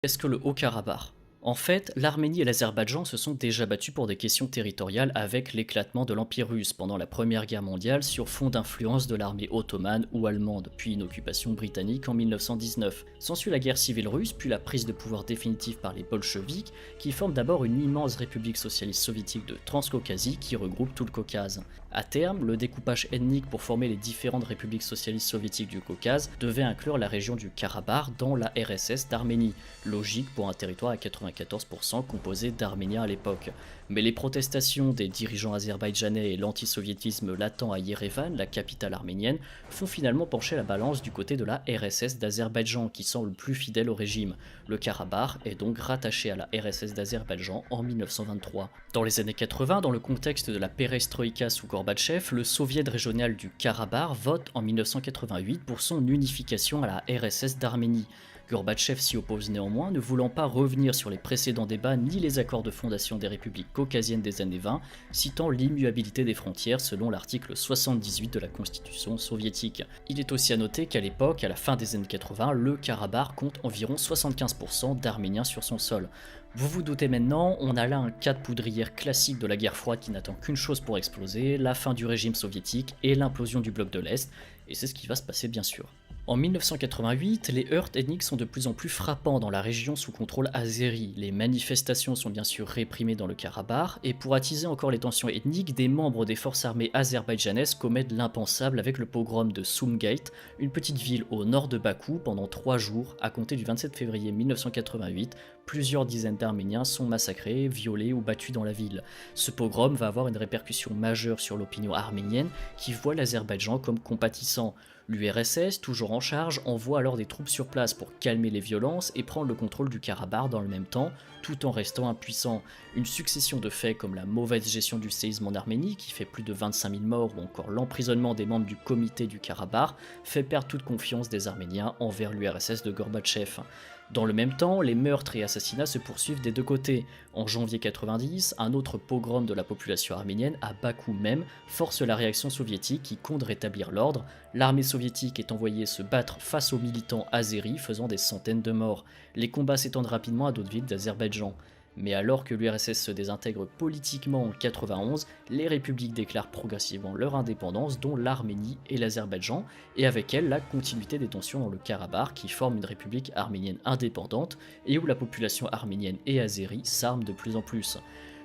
Qu'est-ce que le Haut-Karabakh? En fait, l'Arménie et l'Azerbaïdjan se sont déjà battus pour des questions territoriales avec l'éclatement de l'Empire russe pendant la Première Guerre mondiale sur fond d'influence de l'armée ottomane ou allemande, puis une occupation britannique en 1919. S'ensuit la guerre civile russe, puis la prise de pouvoir définitive par les bolcheviks, qui forment d'abord une immense république socialiste soviétique de Transcaucasie qui regroupe tout le Caucase. À terme, le découpage ethnique pour former les différentes républiques socialistes soviétiques du Caucase devait inclure la région du Karabakh dans la RSS d'Arménie, logique pour un territoire à 94% composé d'Arméniens à l'époque. Mais les protestations des dirigeants azerbaïdjanais et l'antisoviétisme latent à Yerevan, la capitale arménienne, font finalement pencher la balance du côté de la RSS d'Azerbaïdjan, qui semble plus fidèle au régime. Le Karabakh est donc rattaché à la RSS d'Azerbaïdjan en 1923. Dans les années 80, dans le contexte de la perestroïka sous Gorbatchev, le soviet régional du Karabakh vote en 1988 pour son unification à la RSS d'Arménie. Gorbatchev s'y oppose néanmoins, ne voulant pas revenir sur les précédents débats ni les accords de fondation des républiques caucasiennes des années 20, citant l'immuabilité des frontières selon l'article 78 de la Constitution soviétique. Il est aussi à noter qu'à l'époque, à la fin des années 80, le Karabakh compte environ 75% d'Arméniens sur son sol. Vous vous doutez maintenant, on a là un cas de poudrière classique de la guerre froide qui n'attend qu'une chose pour exploser, la fin du régime soviétique et l'implosion du bloc de l'Est, et c'est ce qui va se passer bien sûr. En 1988, les heurts ethniques sont de plus en plus frappants dans la région sous contrôle azéri. Les manifestations sont bien sûr réprimées dans le Karabakh, et pour attiser encore les tensions ethniques, des membres des forces armées azerbaïdjanaises commettent l'impensable avec le pogrom de Sumgait, une petite ville au nord de Bakou, pendant 3 jours, à compter du 27 février 1988. Plusieurs dizaines d'Arméniens sont massacrés, violés ou battus dans la ville. Ce pogrom va avoir une répercussion majeure sur l'opinion arménienne qui voit l'Azerbaïdjan comme compatissant. L'URSS, toujours en charge, envoie alors des troupes sur place pour calmer les violences et prendre le contrôle du Karabakh dans le même temps, tout en restant impuissant. Une succession de faits comme la mauvaise gestion du séisme en Arménie, qui fait plus de 25 000 morts, ou encore l'emprisonnement des membres du comité du Karabakh, fait perdre toute confiance des Arméniens envers l'URSS de Gorbatchev. Dans le même temps, les meurtres et assassinats se poursuivent des deux côtés. En janvier 90, un autre pogrom de la population arménienne, à Bakou même, force la réaction soviétique qui compte rétablir l'ordre. L'armée soviétique est envoyée se battre face aux militants azéris, faisant des centaines de morts. Les combats s'étendent rapidement à d'autres villes d'Azerbaïdjan. Mais alors que l'URSS se désintègre politiquement en 91, les républiques déclarent progressivement leur indépendance, dont l'Arménie et l'Azerbaïdjan, et avec elles la continuité des tensions dans le Karabakh qui forme une république arménienne indépendante et où la population arménienne et azérie s'arme de plus en plus.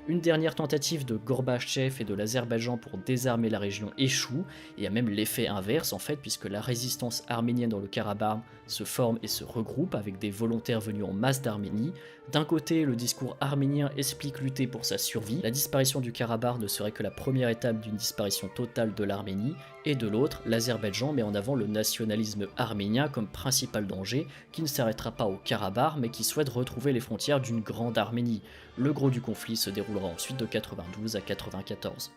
Une dernière tentative de Gorbatchev et de l'Azerbaïdjan pour désarmer la région échoue, et a même l'effet inverse en fait, puisque la résistance arménienne dans le Karabakh se forme et se regroupe avec des volontaires venus en masse d'Arménie. D'un côté, le discours arménien explique lutter pour sa survie, la disparition du Karabakh ne serait que la première étape d'une disparition totale de l'Arménie, et de l'autre, l'Azerbaïdjan met en avant le nationalisme arménien comme principal danger, qui ne s'arrêtera pas au Karabakh, mais qui souhaite retrouver les frontières d'une grande Arménie. Le gros du conflit se déroulera ensuite de 92 à 94.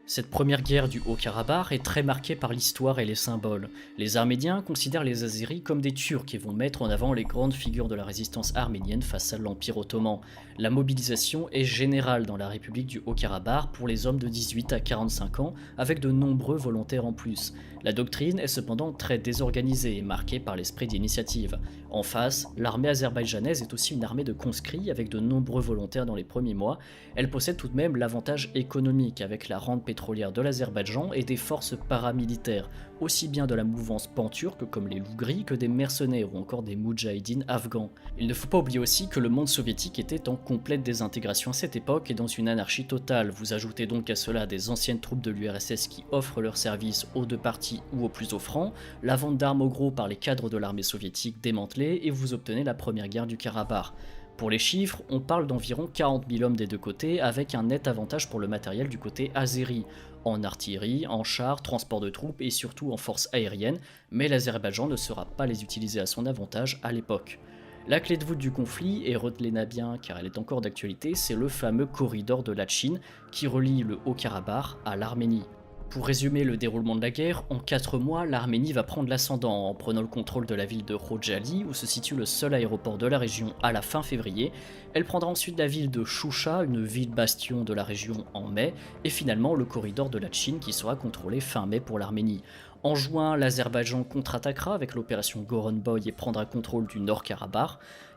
Cette première guerre du Haut-Karabakh est très marquée par l'histoire et les symboles. Les Arméniens considèrent les Azéris comme des Turcs et vont mettre en avant les grandes figures de la résistance arménienne face à l'Empire ottoman. La mobilisation est générale dans la République du Haut-Karabakh pour les hommes de 18 à 45 ans, avec de nombreux volontaires en plus. La doctrine est cependant très désorganisée et marquée par l'esprit d'initiative. En face, l'armée azerbaïdjanaise est aussi une armée de conscrits avec de nombreux volontaires dans les premiers mois. Elle possède tout de même l'avantage économique avec la rente pétrolière de l'Azerbaïdjan et des forces paramilitaires, aussi bien de la mouvance pan-turque comme les loups gris que des mercenaires ou encore des moudjahidines afghans. Il ne faut pas oublier aussi que le monde soviétique était en complète désintégration à cette époque et dans une anarchie totale. Vous ajoutez donc à cela des anciennes troupes de l'URSS qui offrent leurs services aux deux parties ou aux plus offrants, la vente d'armes au gros par les cadres de l'armée soviétique démantelée et vous obtenez la première guerre du Karabakh. Pour les chiffres, on parle d'environ 40 000 hommes des deux côtés, avec un net avantage pour le matériel du côté azéri, en artillerie, en chars, transport de troupes et surtout en force aérienne, mais l'Azerbaïdjan ne saura pas les utiliser à son avantage à l'époque. La clé de voûte du conflit, et retenez-la bien car elle est encore d'actualité, c'est le fameux corridor de Latchine qui relie le Haut-Karabakh à l'Arménie. Pour résumer le déroulement de la guerre, en 4 mois, l'Arménie va prendre l'ascendant en prenant le contrôle de la ville de Khojaly, où se situe le seul aéroport de la région à la fin février. Elle prendra ensuite la ville de Choucha, une ville bastion de la région en mai, et finalement le corridor de Latchine qui sera contrôlé fin mai pour l'Arménie. En juin, l'Azerbaïdjan contre-attaquera avec l'opération Goran-Boy et prendra contrôle du Nord-Karabakh.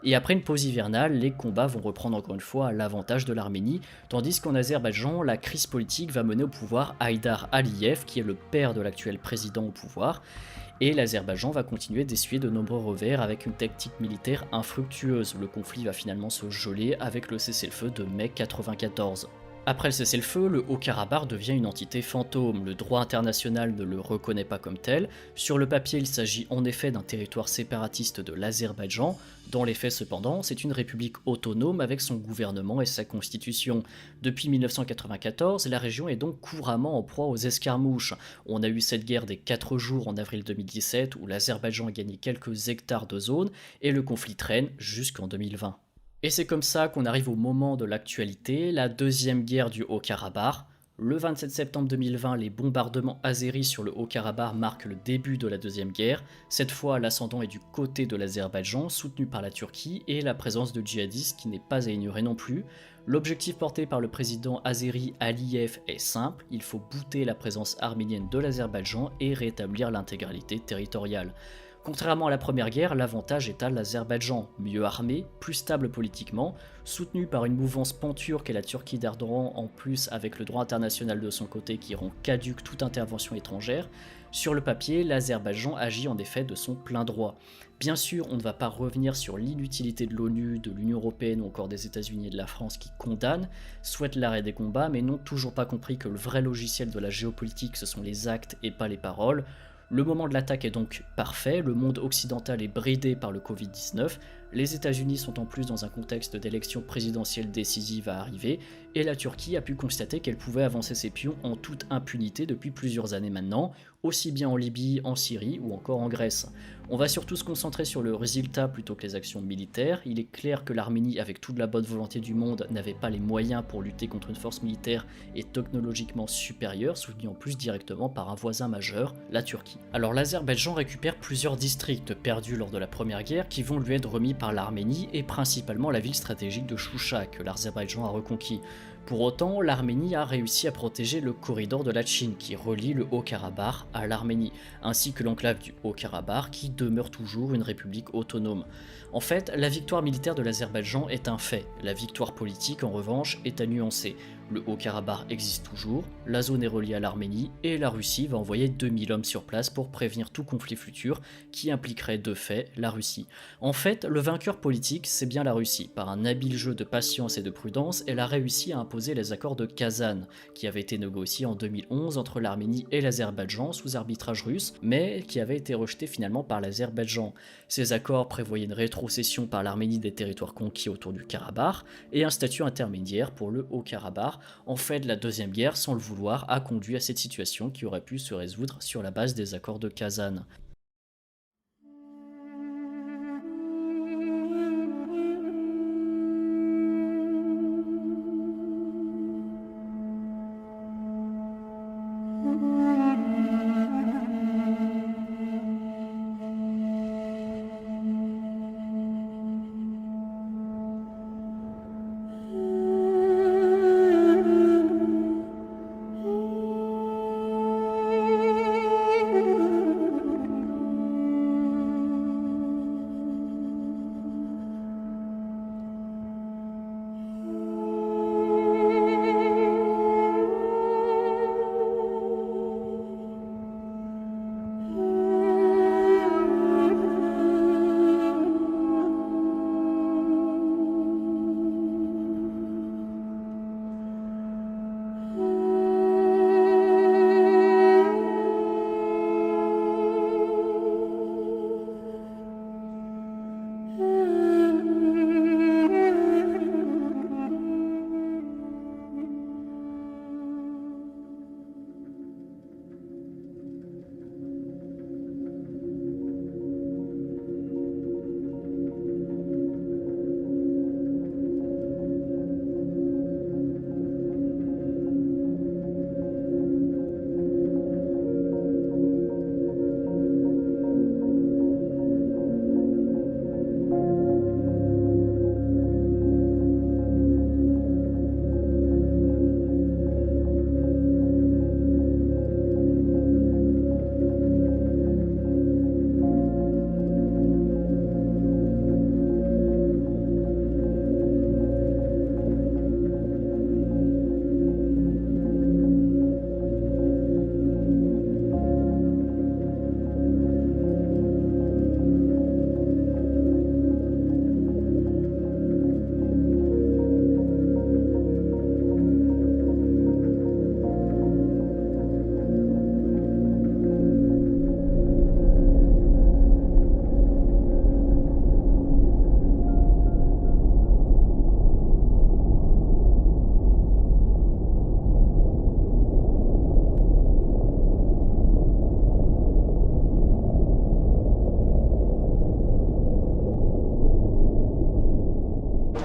Et après une pause hivernale, les combats vont reprendre encore une fois à l'avantage de l'Arménie, tandis qu'en Azerbaïdjan, la crise politique va mener au pouvoir Haïdar Aliyev, qui est le père de l'actuel président au pouvoir, et l'Azerbaïdjan va continuer d'essuyer de nombreux revers avec une tactique militaire infructueuse. Le conflit va finalement se geler avec le cessez-le-feu de mai 1994. Après le cessez-le-feu, le Haut-Karabakh devient une entité fantôme, le droit international ne le reconnaît pas comme tel. Sur le papier, il s'agit en effet d'un territoire séparatiste de l'Azerbaïdjan. Dans les faits cependant, c'est une république autonome avec son gouvernement et sa constitution. Depuis 1994, la région est donc couramment en proie aux escarmouches. On a eu cette guerre des 4 jours en avril 2017 où l'Azerbaïdjan a gagné quelques hectares de zone et le conflit traîne jusqu'en 2020. Et c'est comme ça qu'on arrive au moment de l'actualité, la deuxième guerre du Haut-Karabakh. Le 27 septembre 2020, les bombardements azéris sur le Haut-Karabakh marquent le début de la deuxième guerre. Cette fois, l'ascendant est du côté de l'Azerbaïdjan, soutenu par la Turquie, et la présence de djihadistes qui n'est pas à ignorer non plus. L'objectif porté par le président azéri Aliyev est simple, il faut bouter la présence arménienne de l'Azerbaïdjan et rétablir l'intégralité territoriale. Contrairement à la première guerre, l'avantage est à l'Azerbaïdjan, mieux armé, plus stable politiquement, soutenu par une mouvance pan-turque et la Turquie d'Erdogan en plus avec le droit international de son côté qui rend caduque toute intervention étrangère. Sur le papier, l'Azerbaïdjan agit en effet de son plein droit. Bien sûr, on ne va pas revenir sur l'inutilité de l'ONU, de l'Union Européenne ou encore des États-Unis et de la France qui condamnent, souhaitent l'arrêt des combats, mais n'ont toujours pas compris que le vrai logiciel de la géopolitique ce sont les actes et pas les paroles. Le moment de l'attaque est donc parfait, le monde occidental est bridé par le Covid-19, les États-Unis sont en plus dans un contexte d'élection présidentielle décisive à arriver, et la Turquie a pu constater qu'elle pouvait avancer ses pions en toute impunité depuis plusieurs années maintenant, aussi bien en Libye, en Syrie ou encore en Grèce. On va surtout se concentrer sur le résultat plutôt que les actions militaires. Il est clair que l'Arménie, avec toute la bonne volonté du monde, n'avait pas les moyens pour lutter contre une force militaire et technologiquement supérieure, soutenue en plus directement par un voisin majeur, la Turquie. Alors l'Azerbaïdjan récupère plusieurs districts perdus lors de la première guerre qui vont lui être remis par l'Arménie et principalement la ville stratégique de Choucha que l'Azerbaïdjan a reconquis. Pour autant, l'Arménie a réussi à protéger le corridor de Latchine qui relie le Haut-Karabakh à l'Arménie, ainsi que l'enclave du Haut-Karabakh qui demeure toujours une république autonome. En fait, la victoire militaire de l'Azerbaïdjan est un fait, la victoire politique en revanche est à nuancer. Le Haut-Karabakh existe toujours, la zone est reliée à l'Arménie et la Russie va envoyer 2000 hommes sur place pour prévenir tout conflit futur qui impliquerait de fait la Russie. En fait, le vainqueur politique, c'est bien la Russie. Par un habile jeu de patience et de prudence, elle a réussi à imposer les accords de Kazan, qui avaient été négociés en 2011 entre l'Arménie et l'Azerbaïdjan sous arbitrage russe, mais qui avaient été rejetés finalement par l'Azerbaïdjan. Ces accords prévoyaient une rétrocession par l'Arménie des territoires conquis autour du Karabakh et un statut intermédiaire pour le Haut-Karabakh. En fait, la deuxième guerre, sans le vouloir, a conduit à cette situation qui aurait pu se résoudre sur la base des accords de Kazan.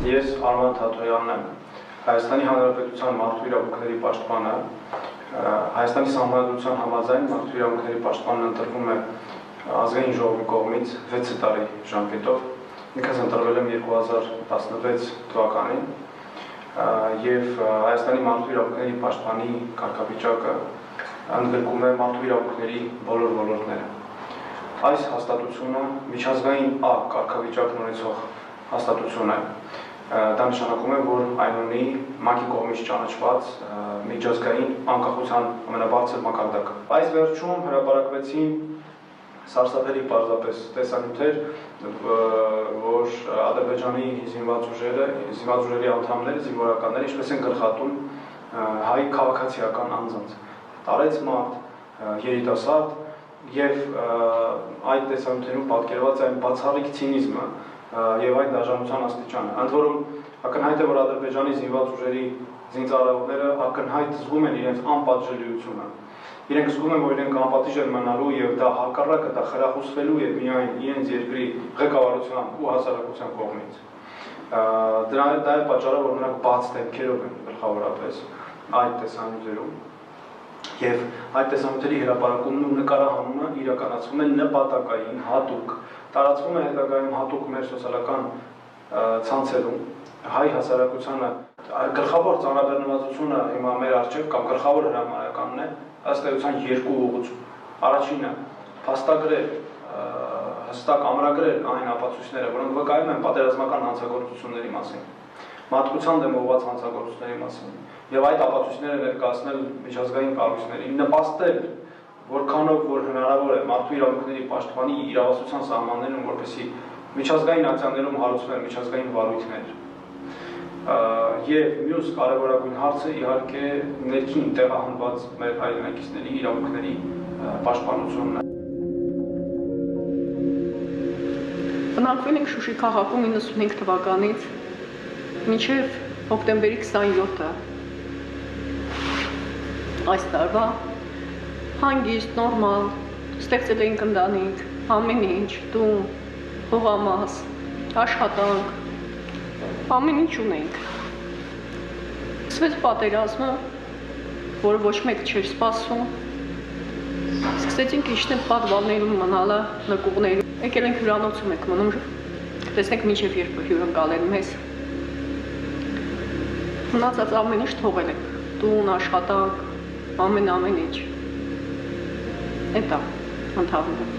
Ես Արման Թաթոյանն եմ, Հայաստանի Հանրապետության մարդու իրավունքների պաշտպանը, Հայաստանի Սահմանադրության համաձայն մարդու իրավունքների պաշտպանն ընտրվում է ազգային ժողովի կողմից 6 տարի ժամկետով, ինքս ընտրվել եմ 2016 թվականին և Հայաստանի մարդու իրավունքների պաշտպանի կարգավիճակը ընդգրկում է մարդու իրավունքների բոլոր ոլորտները։ Այս հաստատությունը միջազգային A կարգավիճակն ունեցող հաստատություն է, դա նշանակում է, որ այն ունի ՄԱԿ-ի կողմից ճանաչված միջազգային անկախության ամենաբարձր մակարդակը։ Այս վերջում հրապարակվեցին սարսափելի պարզապես տեսանյութեր, որ Ադրբեջանի զինված ուժերի անդամները, զինվորականները ինչպես են գլխատում հայ քաղաքացիական անձանց, տարեց մարդ, երիտասարդ և այդ տեսանյութերում պատկերված այն բացառիկ ցինիզմը և այն դաժանության աստիճանը։ Ընդ որում ակնհայտ է, որ Ադրբեջանի զինված ուժերի զինծառայողները ակնհայտ զգում են իրենց անպատժելիությունը։ Իրենք զգում են, որ իրենք անպատիժ են մնալու և դա հակառակը, դա խրախուսվելու է միայն իրենց երկրի ղեկավարության ու հասարակության կողմից։ Դա է պատճառը, որ նրանք բաց դեմքերով են գլխավորապես այդ տեսանյութերում։ Եվ այդ տեսանյութերի հրապարակումն ու նկարահանումը իրականացվում է նպատակային, հատուկ, տարածվում է հետագայում հատուկ մեր սոցիալական ցանցերում, հայ հասարակությանը գլխավոր ծանրաբեռնվածությունը հիմա մեր առջև կամ գլխավոր հրամայականն է ըստ էության երկու ուղղություն։ Առաջինը փաստագրել, հստակ ամրագրել այն ապացույցները, որոնք վկայում են պատերազմական հանցագործությունների մասին, մատուցան դեմ ուղղված հանցագործությունների մասին, եւ այդ ապացույցները ներկայացնել միջազգային կառույցներին, նպաստել որքանով որ հնարավոր է մարդու իրավունքների պաշտպանի իրավասության սահմաններում, որպեսզի միջազգային ակցիաներում հարուցվեն միջազգային վարույթներ։ Եվ մյուս կարևորագույն հարցը իհարկե ներքին տեղահանված մեր հայրենակիցների իրավունքների պաշտպանությունն է։ Բնակվել ենք Շուշի քաղաքում 95 թվականից մինչև հոկտեմբերի 27-ը այս տարվա հանգիստ, նորմալ, ստեղծել էինք ընտանիք, ամեն ինչ, տուն, հողամաս, աշխատանք, ամեն ինչ ունենք։ Սկսվեց պատերազմը, որը ոչ մեկ չէր սպասում։ Սկսեցինք իջնել պատվալներում մնալը, նկուղներում։ Եկել ենք հյուրանոցում ենք մնում, տեսնենք մինչև երբ հյուրընկալեն մեզ։ Մնացած ամեն ինչ թողել ենք, տուն, աշխատանք, ամեն ինչ։ Էտա, ընդհանրը։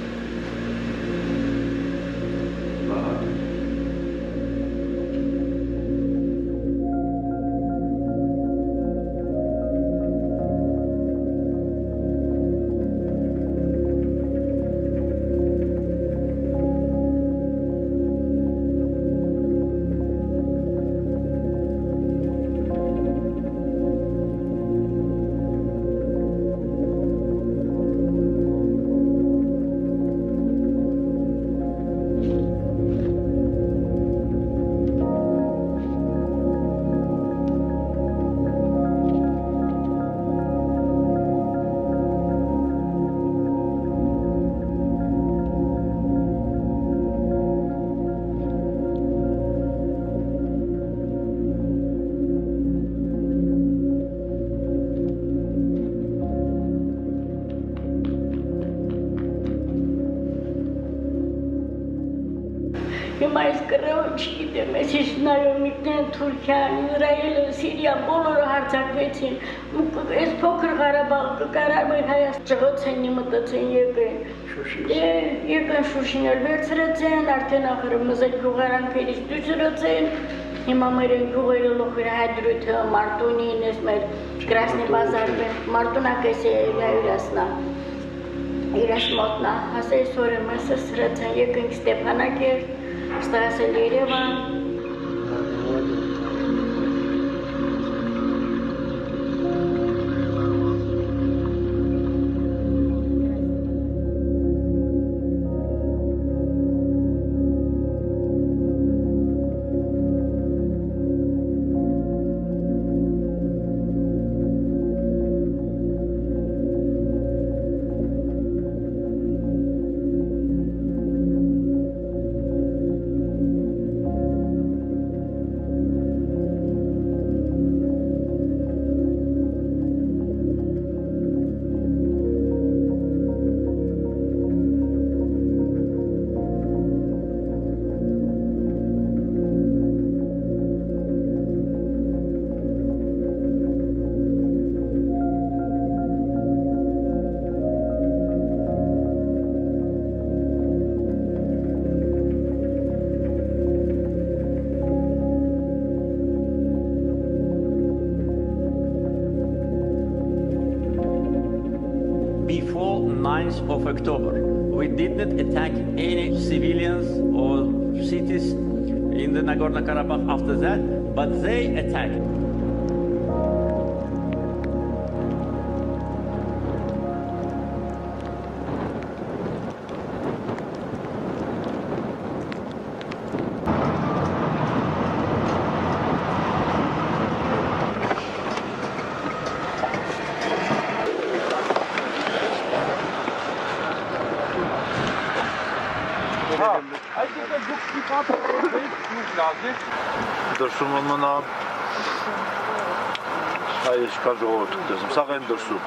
Հիմա այս կռվը չգիտեմ, ես նայում իտնեն Թուրքիան, Իսրայելը, Սիրիան, բոլորը հարձակվեցին, այս փոքր Ղարաբաղ կկարար մեր Հայաստան ճղոցեն մտածեն եկեն, եկան Շուշին էլ վերցրեցեն, արդեն ախր մզել գյուղարանքերից դուսրացեն, հիմա մեր գյուղերը լոխեր հայդրույթը, Մարտունին, ես մեր Կրասնի բազարը, Մարտունակես է հյուրասնա, իրաս մոտնա, հասե սորը մսը սրացան, եկենք Ստեփանակերտ, Ստարասել Երևան, month of October. We didn't attack any civilians or cities in the Nagorno-Karabakh after that, but they attacked. Դրսում մնա այս կա ժողովուրդ դեսում, սաղ են դրսում,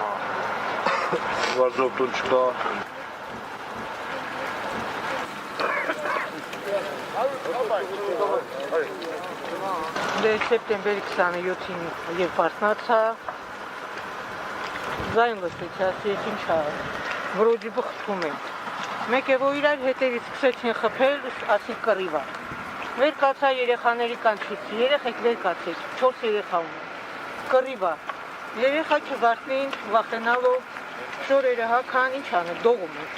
վարժովտուն չկա։ Սեպտեմբերի 27-ին երբ արթնացա, ձայն լսեցի, ասի ես ինչ ա, վրոջի բխտում եմ։ Մեկ է, որ իրար հետևից սկսեցին խփել, ասի կռիվա։ Վեր կացա երեխաների կանչեցի, երեխեք վեր կացեք, 4 երեխա ունեմ, կռիվա։ Երեխա չզարթնին, վախենալով, շորերը հագան, ինչ անեն, դողում են։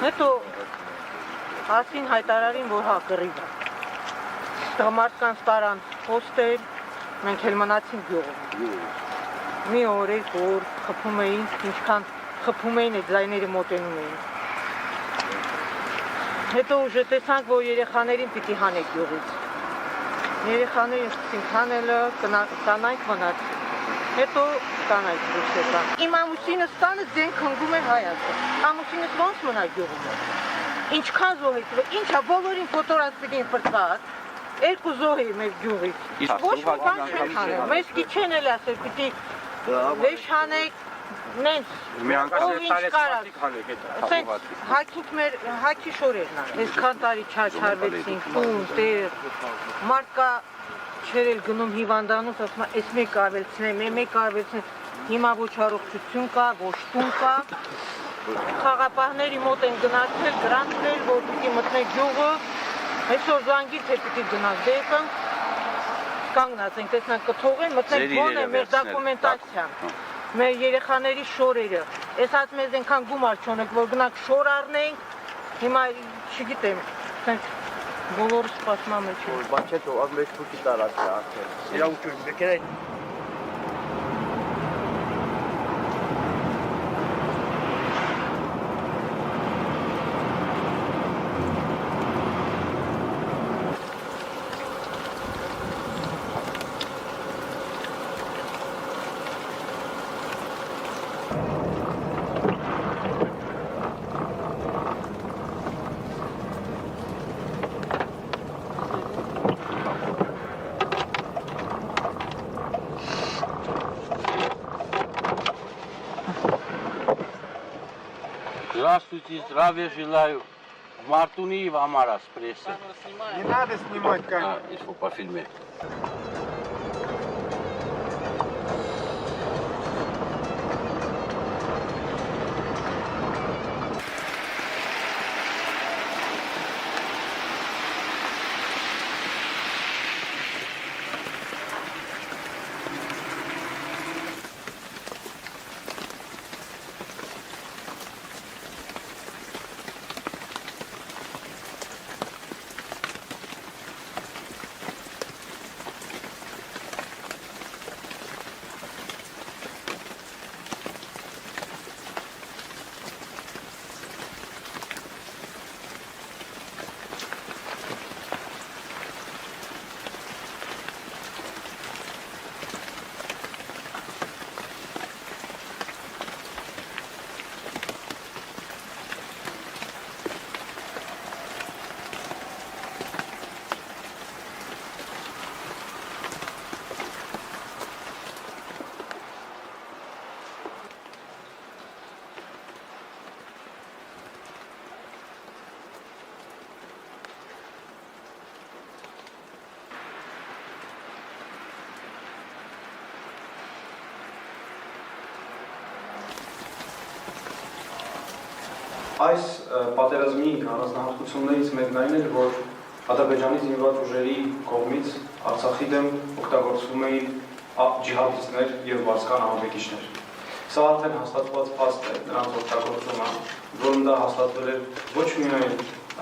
Հետո ասին հայտարարին, որ հա կռիվա։ Տղամարդկանց տարան հոստել, մենք էլ մնացինք գյուղում։ Մի օր, երկու օր խփում էին, ինչքան խփում էին, այդ ձայները մոտենում էին։ Հետո ուժը տեսանք, որ երեխաներին պիտի հանեք գյուղից։ Երեխաներին սկսենք հանելը, կանայք մնաց։ Հետո կանայք դուրս եկան։ Իմ ամուսինս տանը ձենք հնգում էր հայացը։ Ամուսինս ոնց մնա գյուղում։ Ինչքան զոհից, ինչա բոլորին ֆոտորացվին ֆրծած, երկու զոհի մեր գյուղից։ Ոչ մի բան չեն հանել։ Մեզ քիչեն էլ ասել, պիտի վեշ հանեք, նենց ով ինչ կարած, սենց հակինք մեր հակի շորերն ան, այսքան տարի չարվեցինք, տուն, տեղ, մարդկա չեր էլ գնում հիվանդանոց, ասում է, այս մեկ ավելցնեմ, մեկ ավելցնեմ, հիմա ոչ առողջություն կա, ոչ տուն կա, խաղապահների մոտ են գնացել, գրանցել, որ պիտի մտնեք գյուղը, այսօր զանգից է պիտի գնաք դեպը, կանգնած ենք, տեսնանք կթողեն, մտնենք բոն է մեր դոկումենտացիան, մեր երեխաների շորերը, ես հաց մեզ ենքան գումար չոնեք, որ գնանք շոր առնենք, հիմա չգիտեմ, սենց բոլորը սպասման մեջ են։ Բան չէ թող, աղ մեկ փուտի տարած է արդեն։ Իրավություն, բեկերային։ Здравствуйте, здравия желаю. В Мартуни и в Амарас прессе. Не надо снимать камеру. Если по фильме. Այս պատերազմի առանձնահատկություններից մեկն այն էր, որ Ադրբեջանի զինված ուժերի կողմից Արցախի դեմ օգտագործվում էին ջիհադիստներ եւ վարձկան ահաբեկիչներ։ Սա արդեն հաստատված փաստ է նրանց օգտագործումը, որում դա հաստատվել է ոչ միայն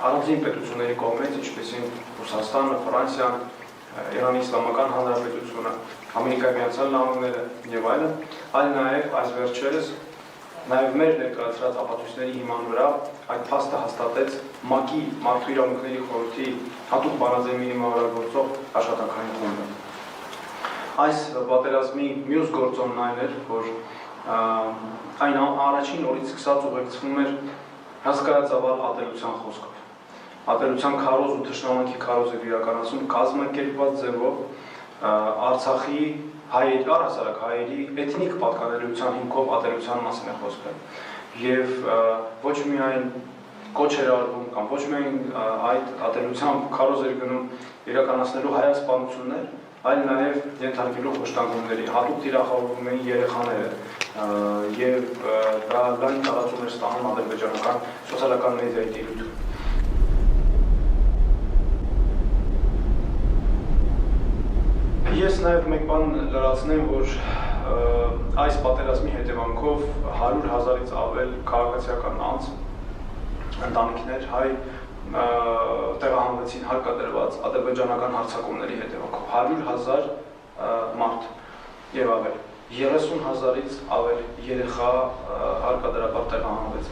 առանձին պետությունների կողմից, ինչպեսին Ռուսաստանը, Ֆրանսիան, Իրանի Իսլամական Հանրապետությունը, Ամերիկայի Միացյալ Նահանգները եւ այլն, այլ նաեւ այս վերջերս նաեւ մեր ներկայացրած ապացույցների հիման վրա այդ փաստը հաստատեց ՄԱԿ-ի Մարդու իրավունքների խորհրդի հատուկ բանաձևի հիման վրա գործող աշխատանքային խումբը։ Այս պատերազմի մյուս գործոնն այն էր, որ այն առաջին օրից սկսած ուղեկցվում էր հսկայածավալ ատելության խոսքով։ Ատելության քարոզ ու թշնամանքի քարոզ էր իրականացում կազմակերպված ձևով Արցախի հայերի, առհասարակ հայերի էթնիկ պատկանելիության հիմքով ատելության մասին է խոսքը։ Եվ ոչ միայն կոչ էր արվում կամ ոչ միայն այդ ատելությամբ քարոզ էր գնում իրականացնելու հայասպանություններ, այլ նաև ենթարկելու խոշտանգումների, հատուկ թիրախավորվում էին երեխաները եւ դա լայն տարածում էր ստանում ադրբեջանական սոցիալական մեդիայի տիրույթում։ Ես նաև մեկ բան լրացնեմ, որ այս պատերազմի հետևանքով 100,000-ից ավել քաղաքացիական անձ, ընտանիքներ հայ տեղահանվեցին հարկադրված ադրբեջանական հարձակումների հետևանքով 100,000 մարդ եւ ավել 30,000-ից ավել երեխա հարկադրաբար տեղահանվեց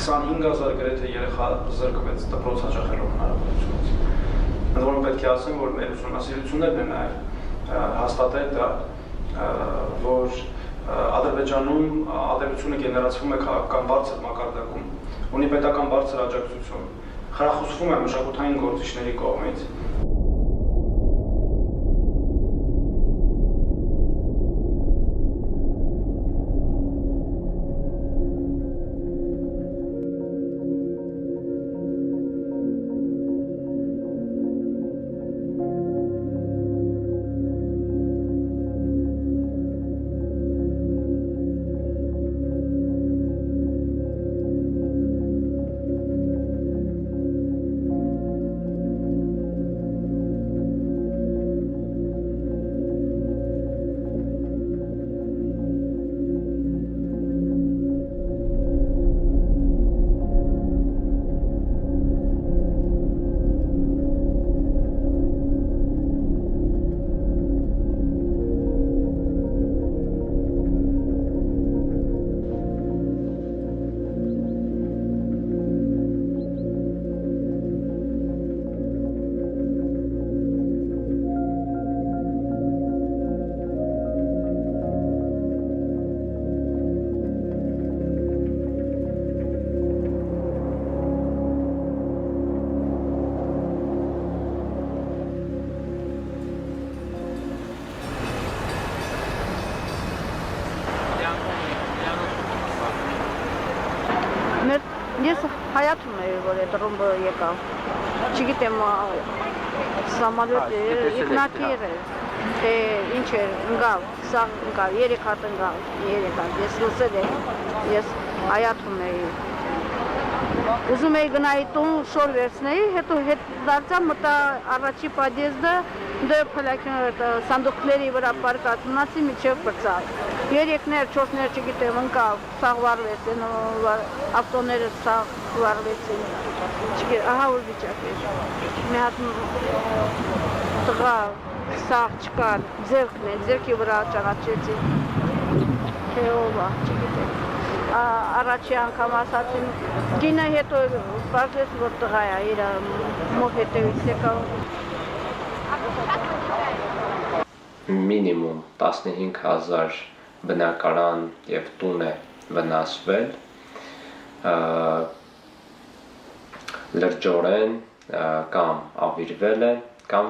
25,000 գրեթե երեխա զրկվեց դպրոց հաճախելու հնարավորությունից։ Ընդ որում պետք է ասեմ, որ մեր ուսումնասիրություններն են նաև հաստատել դա, որ Ադրբեջանում ատելությունը գեներացվում է քաղաքական բարձր մակարդակում, ունի պետական բարձր աջակցություն, խրախուսվում է մշակութային գործիչների կողմից։ Ես հայացում էի, որ այդ ռումբը եկավ, չգիտեմ, սամալյոտ իգնակիր էր, թե ինչ էր, ընգավ, սաղ ընգավ, 3 հատ ընգավ, 3 հատ, ես լսել եմ, ես հայացում էի, ուզում էի գնայի տուն շոր վերցնեի, հետո հետ դարձա մտա առաջի պադեզդը, դե սանդուղքների վրա պարկած մնացի միջև պրծավ, 3-ներ, 4-ներ չգիտեմ ընկավ, սաղ վարվեցին, ավտոները սաղ վարվեցին, ահա որ վիճակ էր, մի հատ տղա սաղ չկար, ձերքն է, ձերքի վրա ճանաչեցին, թե ով է, չգիտեմ, առաջի անգամ ասացին, գինը հետո պարզեց, որ տղա է, իր մոտ հետևից եկավ, մինիմում 15,000 բնակարան եւ տուն է վնասվել, լրջորեն կամ ավիրվել է, կամ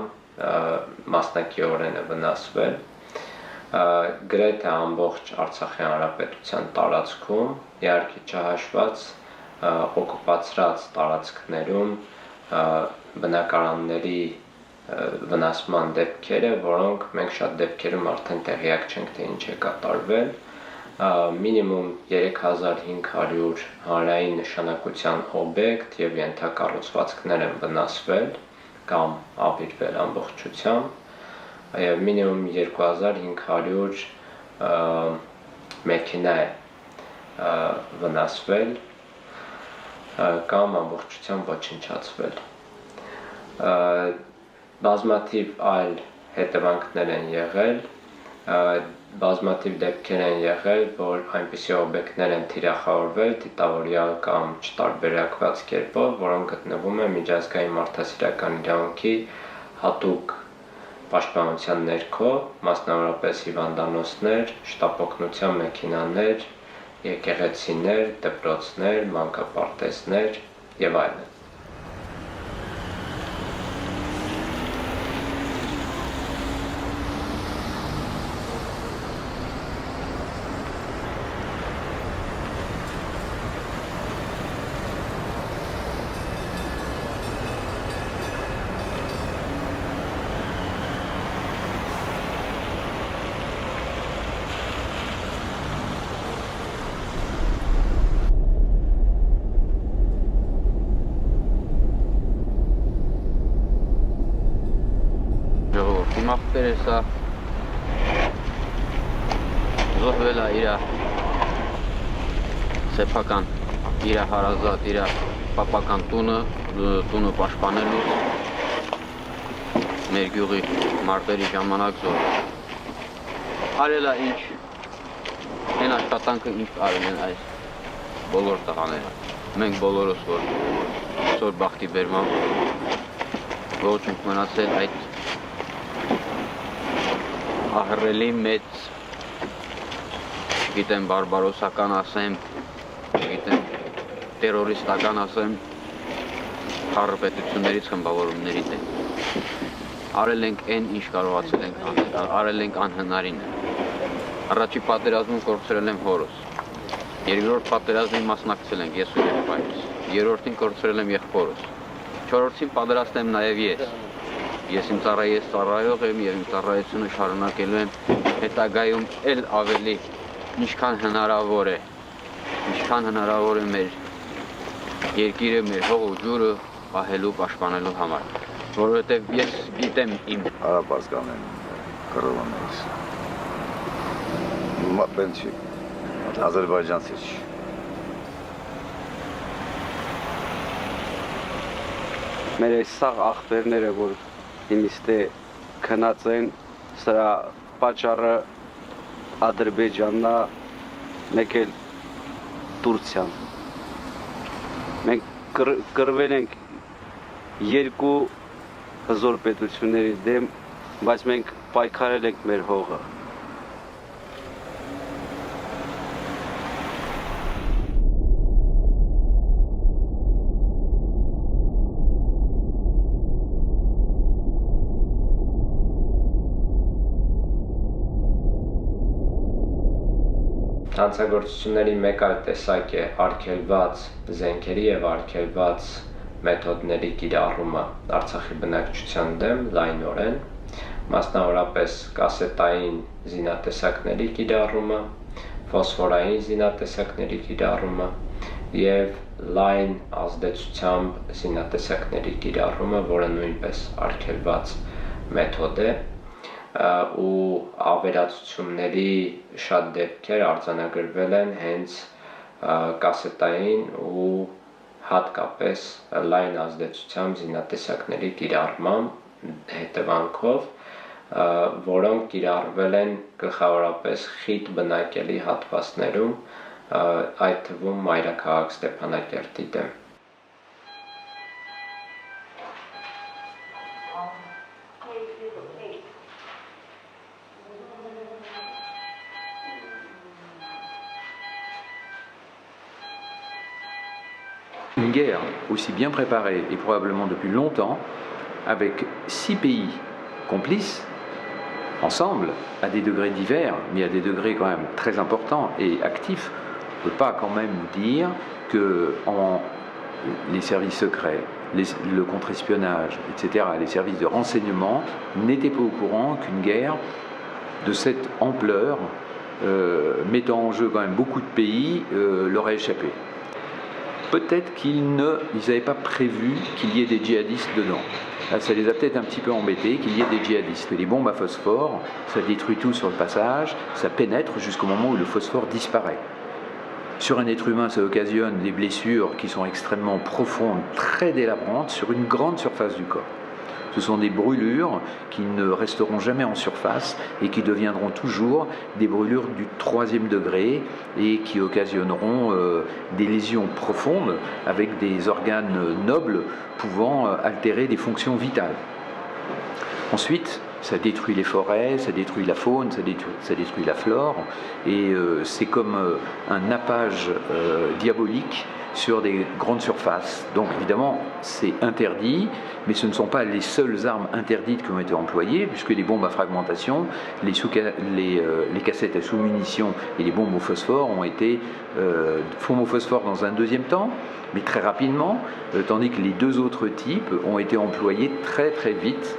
մասնակիորեն է վնասվել, գրեթե ամբողջ Արցախի հանրապետության տարածքում, իհարկե չհաշված օկուպացրած տարածքներում բնակարանների վնասման դեպքերը, որոնք մենք շատ դեպքերում արդեն տեղյակ չենք, թե ինչ է կատարվել, մինիմում 3500 հանրային նշանակության օբյեկտ եւ ենթակառուցվածքներ են վնասվել կամ ավիրվել ամբողջությամբ, եւ մինիմում 2500 մեքենա է վնասվել կամ ամբողջությամբ ոչնչացվել։ Բազմաթիվ այլ հետևանքներ են եղել, բազմաթիվ դեպքեր են եղել, որ այնպիսի օբյեկտներ են թիրախավորվել դիտավորյալ կամ չտարբերակված կերպով, որոնք գտնվում են միջազգային մարդասիրական իրավունքի հատուկ պաշտպանության ներքո, մասնավորապես հիվանդանոցներ, շտապօգնության մեքենաներ, եկեղեցիներ, դպրոցներ, մանկապարտեզներ եւ այլն։ Մախտերը սա զոհվել է իր սեփական, իր հարազատ, իր պապական տունը պաշտպանելու մեր գյուղի մարտերի ժամանակ զոհվել։ Արել է ինչ, այն աշխատանքը ինչ արել են այս բոլոր տղաները։ Մենք բոլորս որ այսօր բախտի բերմամբ ոչ ենք մնացել այդ ահռելի մեծ, չգիտեմ բարբարոսական ասեմ, չգիտեմ տերորիստական ասեմ, հանրապետություններից խմբավորումների դեմ։ Արել ենք այն, ինչ կարողացել ենք անել, արել ենք անհնարինը։ Առաջի պատերազմում կորցրել եմ հորս, երկրորդ պատերազմին մասնակցել ենք ես ու եղբայրս, երրորդին կորցրել եմ եղբորս, չորրորդին պատերազմել եմ նաև ես։ Ես իմ ծառայող եմ և իմ ծառայությունը շարունակելու եմ հետագայում էլ ավելի ինչքան հնարավոր է մեր երկիրը, մեր հող ու ջուրը պահելու, պաշտպանելու համար, որովհետև ես գիտեմ իմ Արաբազգան են կռվաններից, մատբեն չի, Ադրբեջանցի չի։ Մեր այս սաղ աղբերները, որ ինիստե քնած են, սրա պատճառը Ադրբեջանն է, մեկ էլ Տուրքիան։ Մենք կռվել ենք երկու հզոր պետությունների դեմ, բայց մենք պայքարել ենք մեր հողը։ Հանցագործությունների մեկ այլ տեսակ է արգելված զենքերի և արգելված մեթոդների կիրառումը Արցախի բնակչության դեմ լայնորեն, մասնավորապես կասետային զինատեսակների կիրառումը, ֆոսֆորային զինատեսակների կիրառումը և լայն ազդեցությամբ զինատեսակների կիրառումը, որը նույնպես արգելված մեթոդ է, ու ավերածությունների շատ դեպքեր արձանագրվել են հենց կասետային ու հատկապես լայն ազդեցությամբ զինատեսակների կիրառման հետևանքով, որոնք կիրառվել են գլխավորապես խիտ բնակելի հատվածներում, այդ թվում մայրաքաղաք Ստեփանակերտի դեմ։ Une guerre aussi bien préparée et probablement depuis longtemps, avec 6 pays complices, ensemble, à des degrés divers, mais à des degrés quand même très importants et actifs, on ne peut pas quand même dire que les services secrets, le contre-espionnage, etc., les services de renseignement n'étaient pas au courant qu'une guerre de cette ampleur, mettant en jeu quand même beaucoup de pays, leur a échappé. peut-être qu'ils n'avaient pas prévu qu'il y ait des djihadistes dedans. Là, ça les a peut-être un petit peu embêtés qu'il y ait des djihadistes. Les bombes à phosphore, ça détruit tout sur le passage, ça pénètre jusqu'au moment où le phosphore disparaît. Sur un être humain, ça occasionne des blessures qui sont extrêmement profondes, très délabrantes, sur une grande surface du corps. Ce sont des brûlures qui ne resteront jamais en surface et qui deviendront toujours des brûlures du 3e degré et qui occasionneront des lésions profondes avec des organes nobles pouvant altérer des fonctions vitales. Ensuite, ça détruit les forêts, ça détruit la faune, ça détruit la flore, et c'est comme un nappage diabolique sur des grandes surfaces. Donc évidemment, c'est interdit, mais ce ne sont pas les seules armes interdites qui ont été employées, puisque les bombes à fragmentation, les cassettes à sous-munitions et les bombes au phosphore ont été bombes au phosphore dans un 2e temps, mais très rapidement, tandis que les 2 autres types ont été employés très très vite.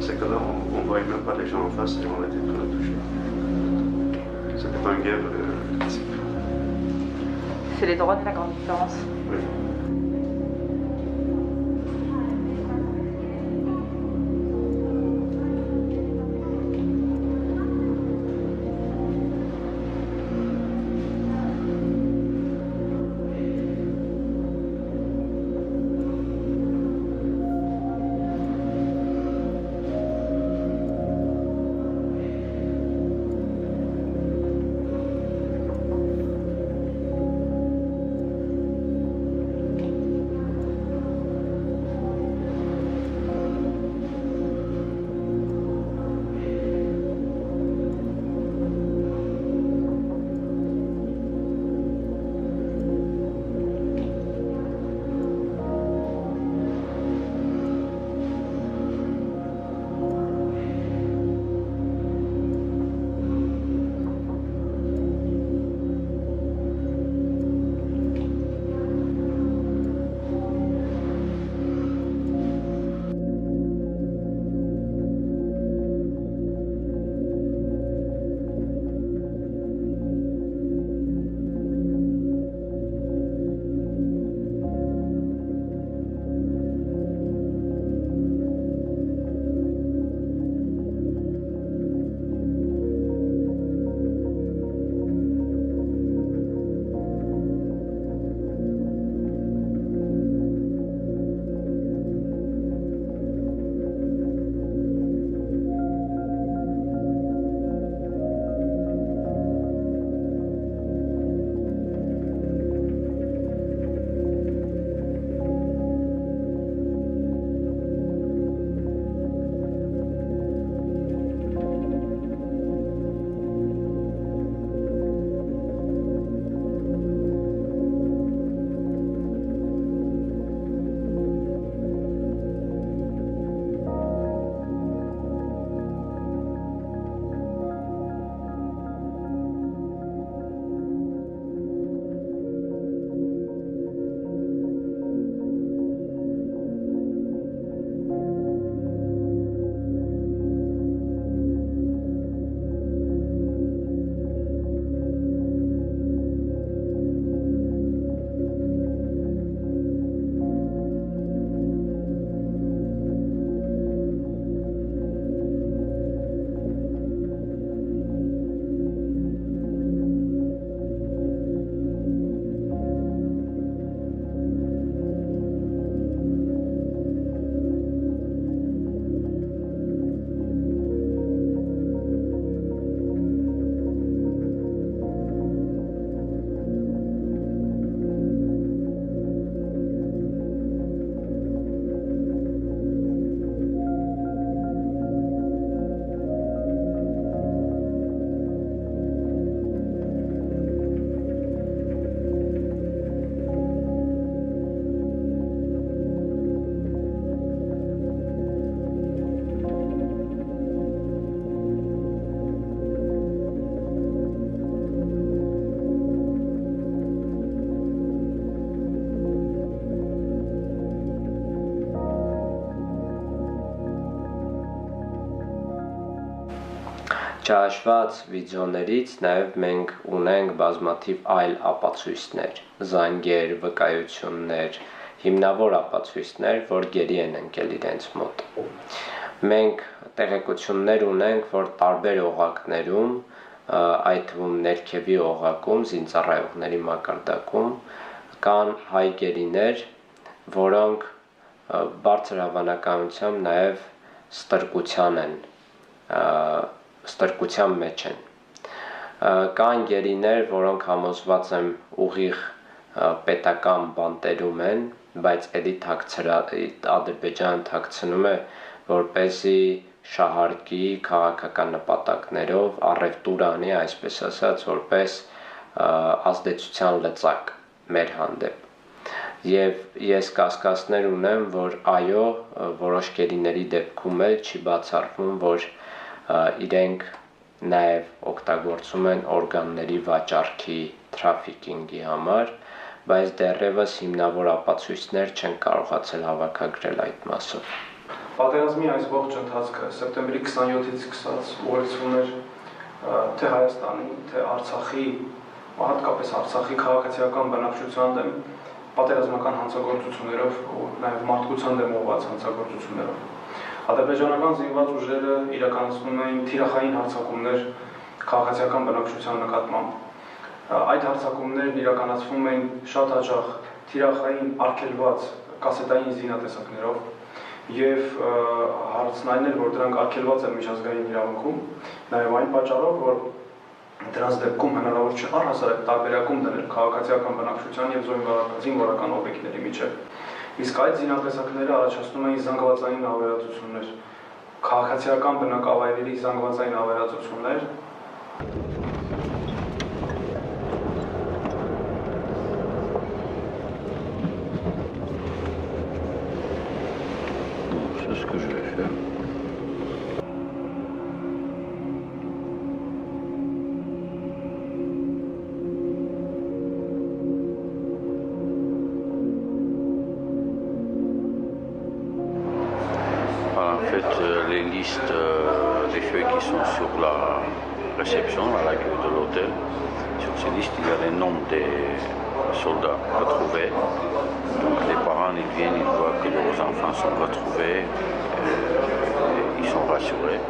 C'est que là, on ne voyait même pas les gens en face et on était très touchés. C'était pas une guerre classique. C'est les droits de la grande différence. Oui. Չհաշված վիդեոներից նաև մենք ունենք բազմաթիվ այլ ապացույցներ, զանգեր, վկայություններ, հիմնավոր ապացույցներ, որ գերի են ընկել իրենց մոտ։ Մենք տեղեկություններ ունենք, որ տարբեր օղակներում, այդ թվում ներքևի օղակում, զինծառայողների մակարդակում կան հայ գերիներ, որոնք բարձր հավանականությամբ նաև ստրկության մեջ են։ Կան գերիներ, որոնք համոզված եմ ուղիղ պետական բանտերում են, բայց էլի Ադրբեջանը թաքցնում է, որպեսզի շահարկի քաղաքական նպատակներով առևտուր անի, այսպես ասած, որպես ազդեցության լծակ մեր հանդեպ։ Եվ ես կասկածներ ունեմ, որ այո, որոշ գերիների դեպքում էլ չի բացառվում, որ իրենք նաև օգտագործում են օրգանների վաճառքի, թրաֆիկինգի համար, բայց դեռևս հիմնավոր ապացույցներ չեն կարողացել հավաքագրել այդ մասով։ Պատերազմի այս ողջ ընթացքը սեպտեմբերի 27-ից սկսած ուղեկցվում էր թե Հայաստանի, թե Արցախի, հատկապես Արցախի քաղաքացիական բնակչության դեմ պատերազմական հանցագործություններով ու նաև մարդկության դեմ ուղղված հանցագործություններով։ Ադրբեջանական զինված ուժերը իրականացնում էին թիրախային հարձակումներ քաղաքացիական բնակչության նկատմամբ։ Այդ հարձակումներն իրականացվում էին շատ հաճախ թիրախային արգելված կասետային զինատեսակներով եւ հարցն այն էր, որ դրանք արգելված են միջազգային իրավունքում, նաև այն պատճառով, որ դրանց դեպքում հնարավոր չէ առհասարակ տարբերակում դնել քաղաքացիական բնակչության եւ զինվորական օբյեկտների միջեւ։ Իսկ այդ զինատեսակները առաջացնում էին զանգվածային ավերածություններ, քաղաքացիական բնակավայրերի զանգվածային ավերածություններ։ C'est ce que je vais faire. Les listes des feuilles qui sont sur la réception, à l'accueil de l'hôtel. Sur ces listes, il y a les noms des soldats retrouvés. Donc les parents, ils viennent, ils voient que leurs enfants sont retrouvés, ils sont rassurés.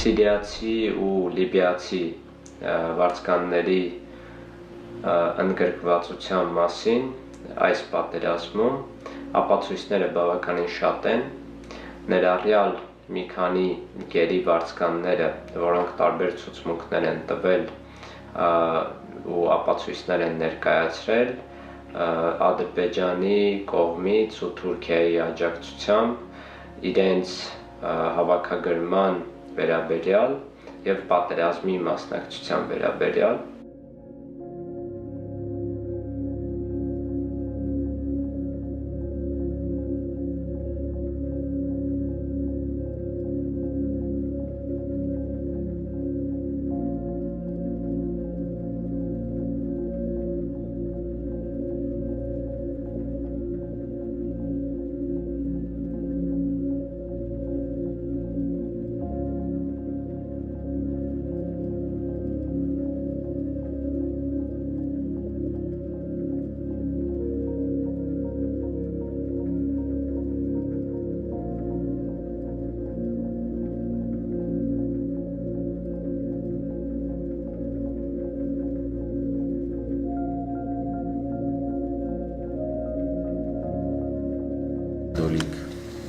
սիրիացի ու լիբիացի վարձկանների ընդգրկվածության մասին այս պատերազմում ապացույցները բավականին շատ են, ներառյալ մի քանի գերի վարձկանները, որոնք տարբեր ցուցմունքներ են տվել ու ապացույցներ են ներկայացրել Ադրբեջանի կողմից ու Թուրքիայի աջակցությամբ իրենց հավաքագրման վերաբերյալ եւ պատերազմի մասնակցության վերաբերյալ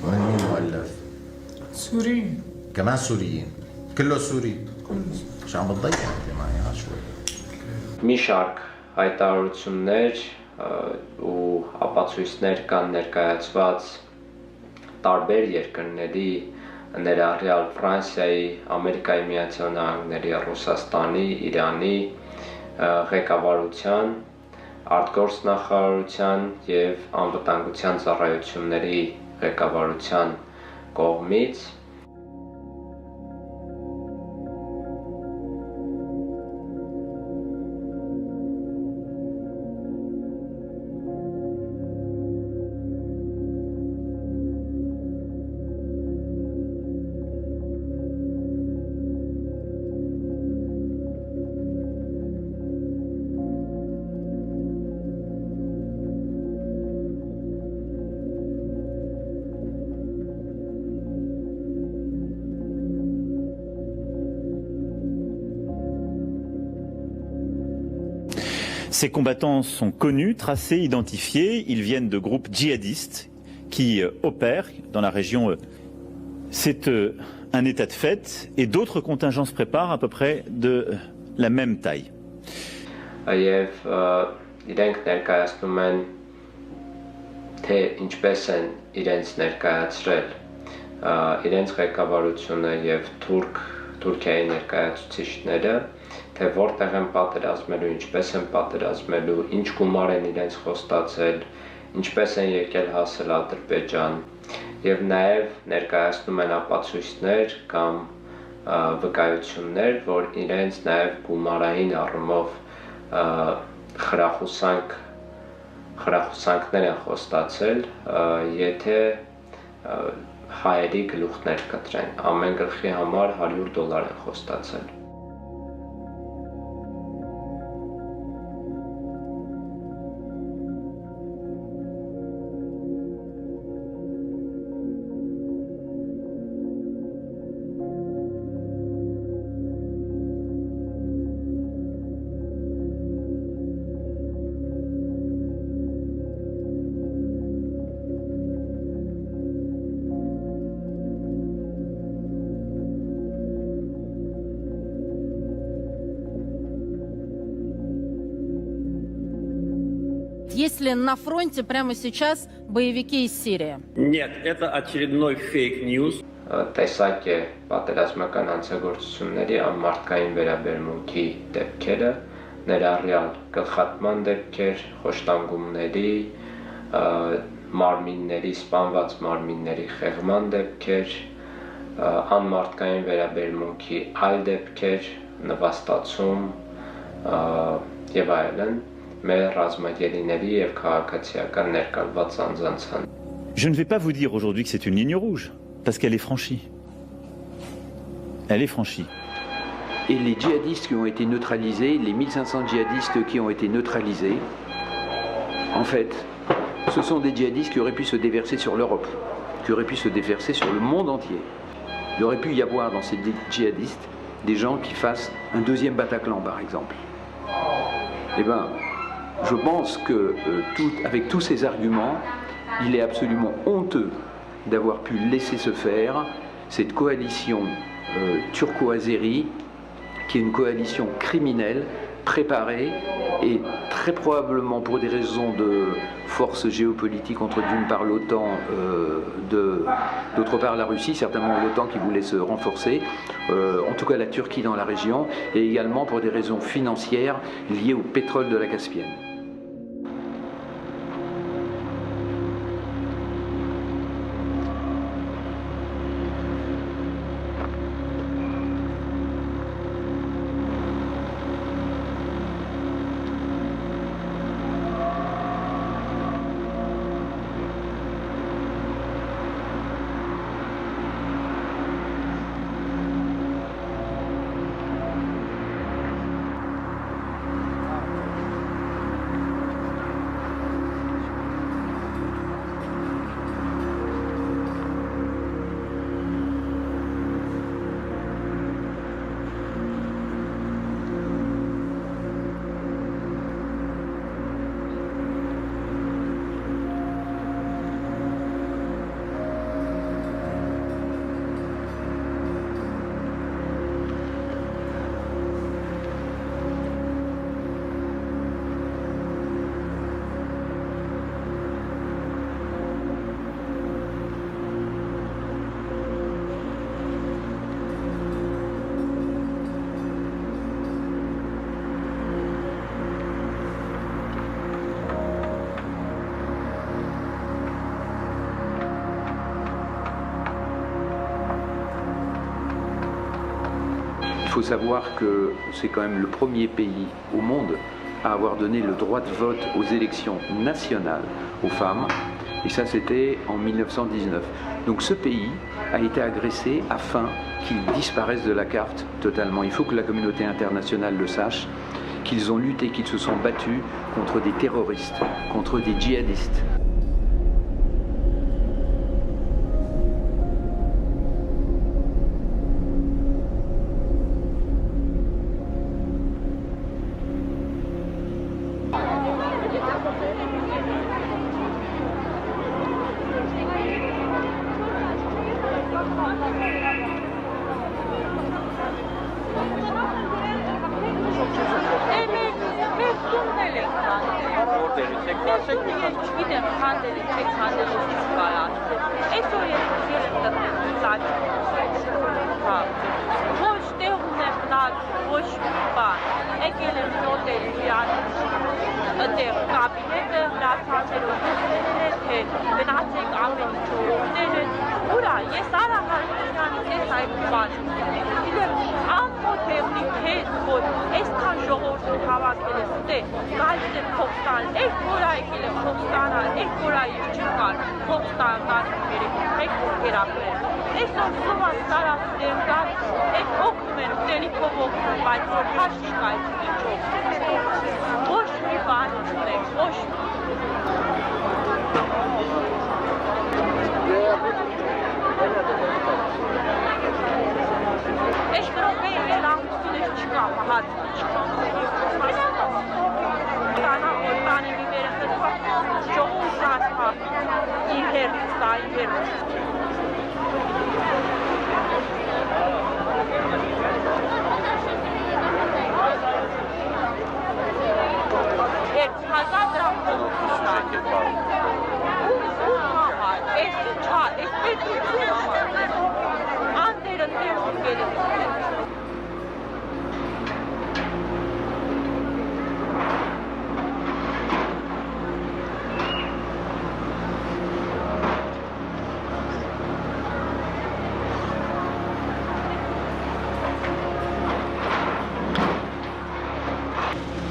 وين مين مؤلف؟ سوريين كمان سوريين كله سوري مش عم بتضيع انت معي ها شوي մի շարք հայտարարություններ ու ապացույցներ կան ներկայացված տարբեր երկրների ներառյալ Ֆրանսիայի, Ամերիկայի Միացյալ Նահանգների, Ռուսաստանի, Իրանի ղեկավարության, արտգործնախարարության եւ անվտանգության ծառայությունների ղեկավարության կողմից Ces combattants sont connus, tracés, identifiés. Ils viennent de groupes djihadistes qui opèrent dans la région. C'est un état de fait et d'autres contingents se préparent à peu près de la même taille. Եվ իրենք ներկայացնում են թե ինչպես են իրենց ներկայացրել իրենց ղեկավարությունը եւ Թուրքիայի ներկայացուցիչները թե որտեղ են պատերազմելու, ինչպես են պատերազմելու, ինչ գումար են իրենց խոստացել, ինչպես են եկել հասել Ադրբեջան եւ նաեւ ներկայացնում են ապացույցներ կամ վկայություններ, որ իրենց նաեւ գումարային առումով խրախուսանքներ են խոստացել, եթե հայերի գլուխներ կտրեն, ամեն գլխի համար $100 են խոստացել. Если на фронте прямо сейчас боевики из Сирии? Нет, это очередной фейк-ньюс. Տեսակ է պատերազմական հանցագործությունների անմարդկային վերաբերմունքի դեպքերը, ներառյալ գլխատման դեպքեր, խոշտանգումների, մարմինների, սպանված մարմինների խեղման դեպքեր, անմարդկային վերաբերմունքի այլ դեպքեր, նվաստացում եւ այլն, մեր ռազմագերիների եւ քաղաքացիական ներկալված անձանց հանդեպ. Je ne vais pas vous dire aujourd'hui que c'est une ligne rouge, parce qu'elle est franchie. Elle est franchie. Et les djihadistes qui ont été neutralisés, les 1500 djihadistes qui ont été neutralisés, en fait, ce sont des djihadistes qui auraient pu se déverser sur l'Europe, qui auraient pu se déverser sur le monde entier. Il aurait pu y avoir dans ces djihadistes des gens qui fassent un deuxième Bataclan, par exemple. Eh bien, je pense que avec tous ces arguments, il est absolument honteux d'avoir pu laisser se faire cette coalition turco-azérie, qui est une coalition criminelle, préparée, et très probablement pour des raisons de force géopolitique entre d'une part l'OTAN, d'autre part la Russie, certainement l'OTAN qui voulait se renforcer, en tout cas la Turquie dans la région, et également pour des raisons financières liées au pétrole de la Caspienne. Il faut savoir que c'est quand même le premier pays au monde à avoir donné le droit de vote aux élections nationales aux femmes, et ça c'était en 1919. Donc ce pays a été agressé afin qu'il disparaisse de la carte totalement. Il faut que la communauté internationale le sache, qu'ils ont lutté, qu'ils se sont battus contre des terroristes, contre des djihadistes.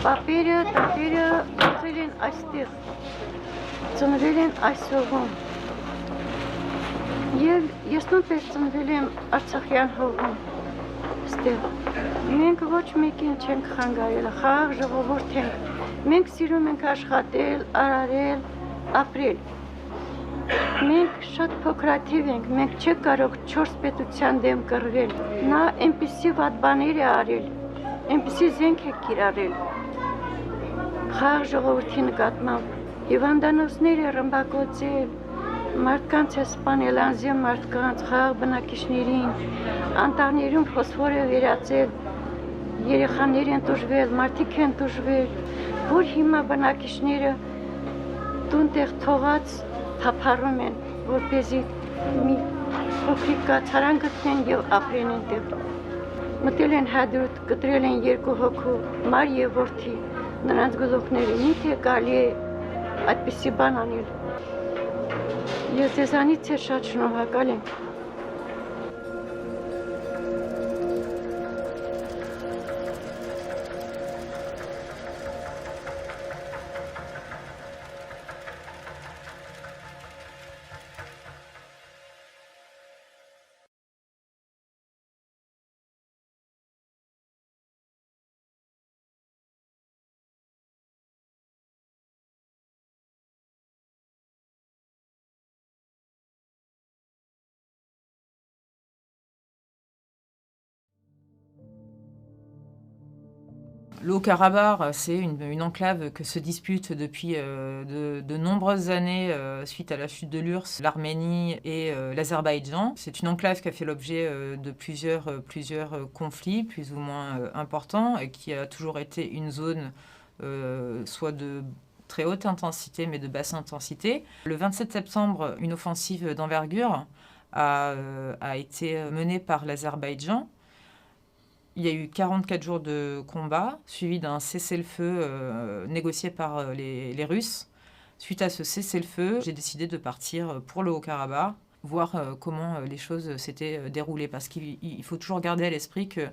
Papերը, տատերը ծնվել են այստեղ, ծնվել են այս հողում։ Եվ ես նույնպես ծնվել եմ Արցախյան հողում, այստեղ։ Մենք ոչ մեկին չենք խանգարել, խաղաղ ժողովուրդ ենք։ Մենք սիրում ենք աշխատել, արարել, ապրել։ Մենք շատ փոքրաթիվ ենք, մենք չենք կարող 4 պետության դեմ կռվել։ Նա այնպիսի վատ բաներ է արել, այնպիսի զենք է կիրառել խաղ ժողովրդի նկատմամբ, հիվանդանոցներ է ռմբակոծել, մարդկանց է սպանել, անձի մարդկանց, խաղ բնակիչներին, անտառներում ֆոսֆոր է վերածել, երեխաներ են տուժվել, մարդիկ են տուժվել, որ հիմա բնակիչները տուն-տեղ թողած թափառում են, որպեսզի մի փոքրիկ կացարան գտնեն եւ ապրեն այնտեղ։ Մտել են հադրուտ, կտրել են 2 հոգու, մար եւ որդի, նրանց գլուխները միթե գալի է այդպիսի բան անել։ Ես ձեզանից շատ շնորհակալ եմ։ Le Haut-Karabakh, c'est une enclave que se disputent depuis de nombreuses années suite à la chute de l'URSS, l'Arménie et l'Azerbaïdjan. C'est une enclave qui a fait l'objet de plusieurs conflits plus ou moins importants et qui a toujours été une zone soit de très haute intensité mais de basse intensité. Le 27 septembre, une offensive d'envergure a été menée par l'Azerbaïdjan. Il y a eu 44 jours de combat, suivi d'un cessez-le-feu négocié par les Russes. Suite à ce cessez-le-feu, j'ai décidé de partir pour le Haut-Karabakh, voir comment les choses s'étaient déroulées. Parce qu'il faut toujours garder à l'esprit que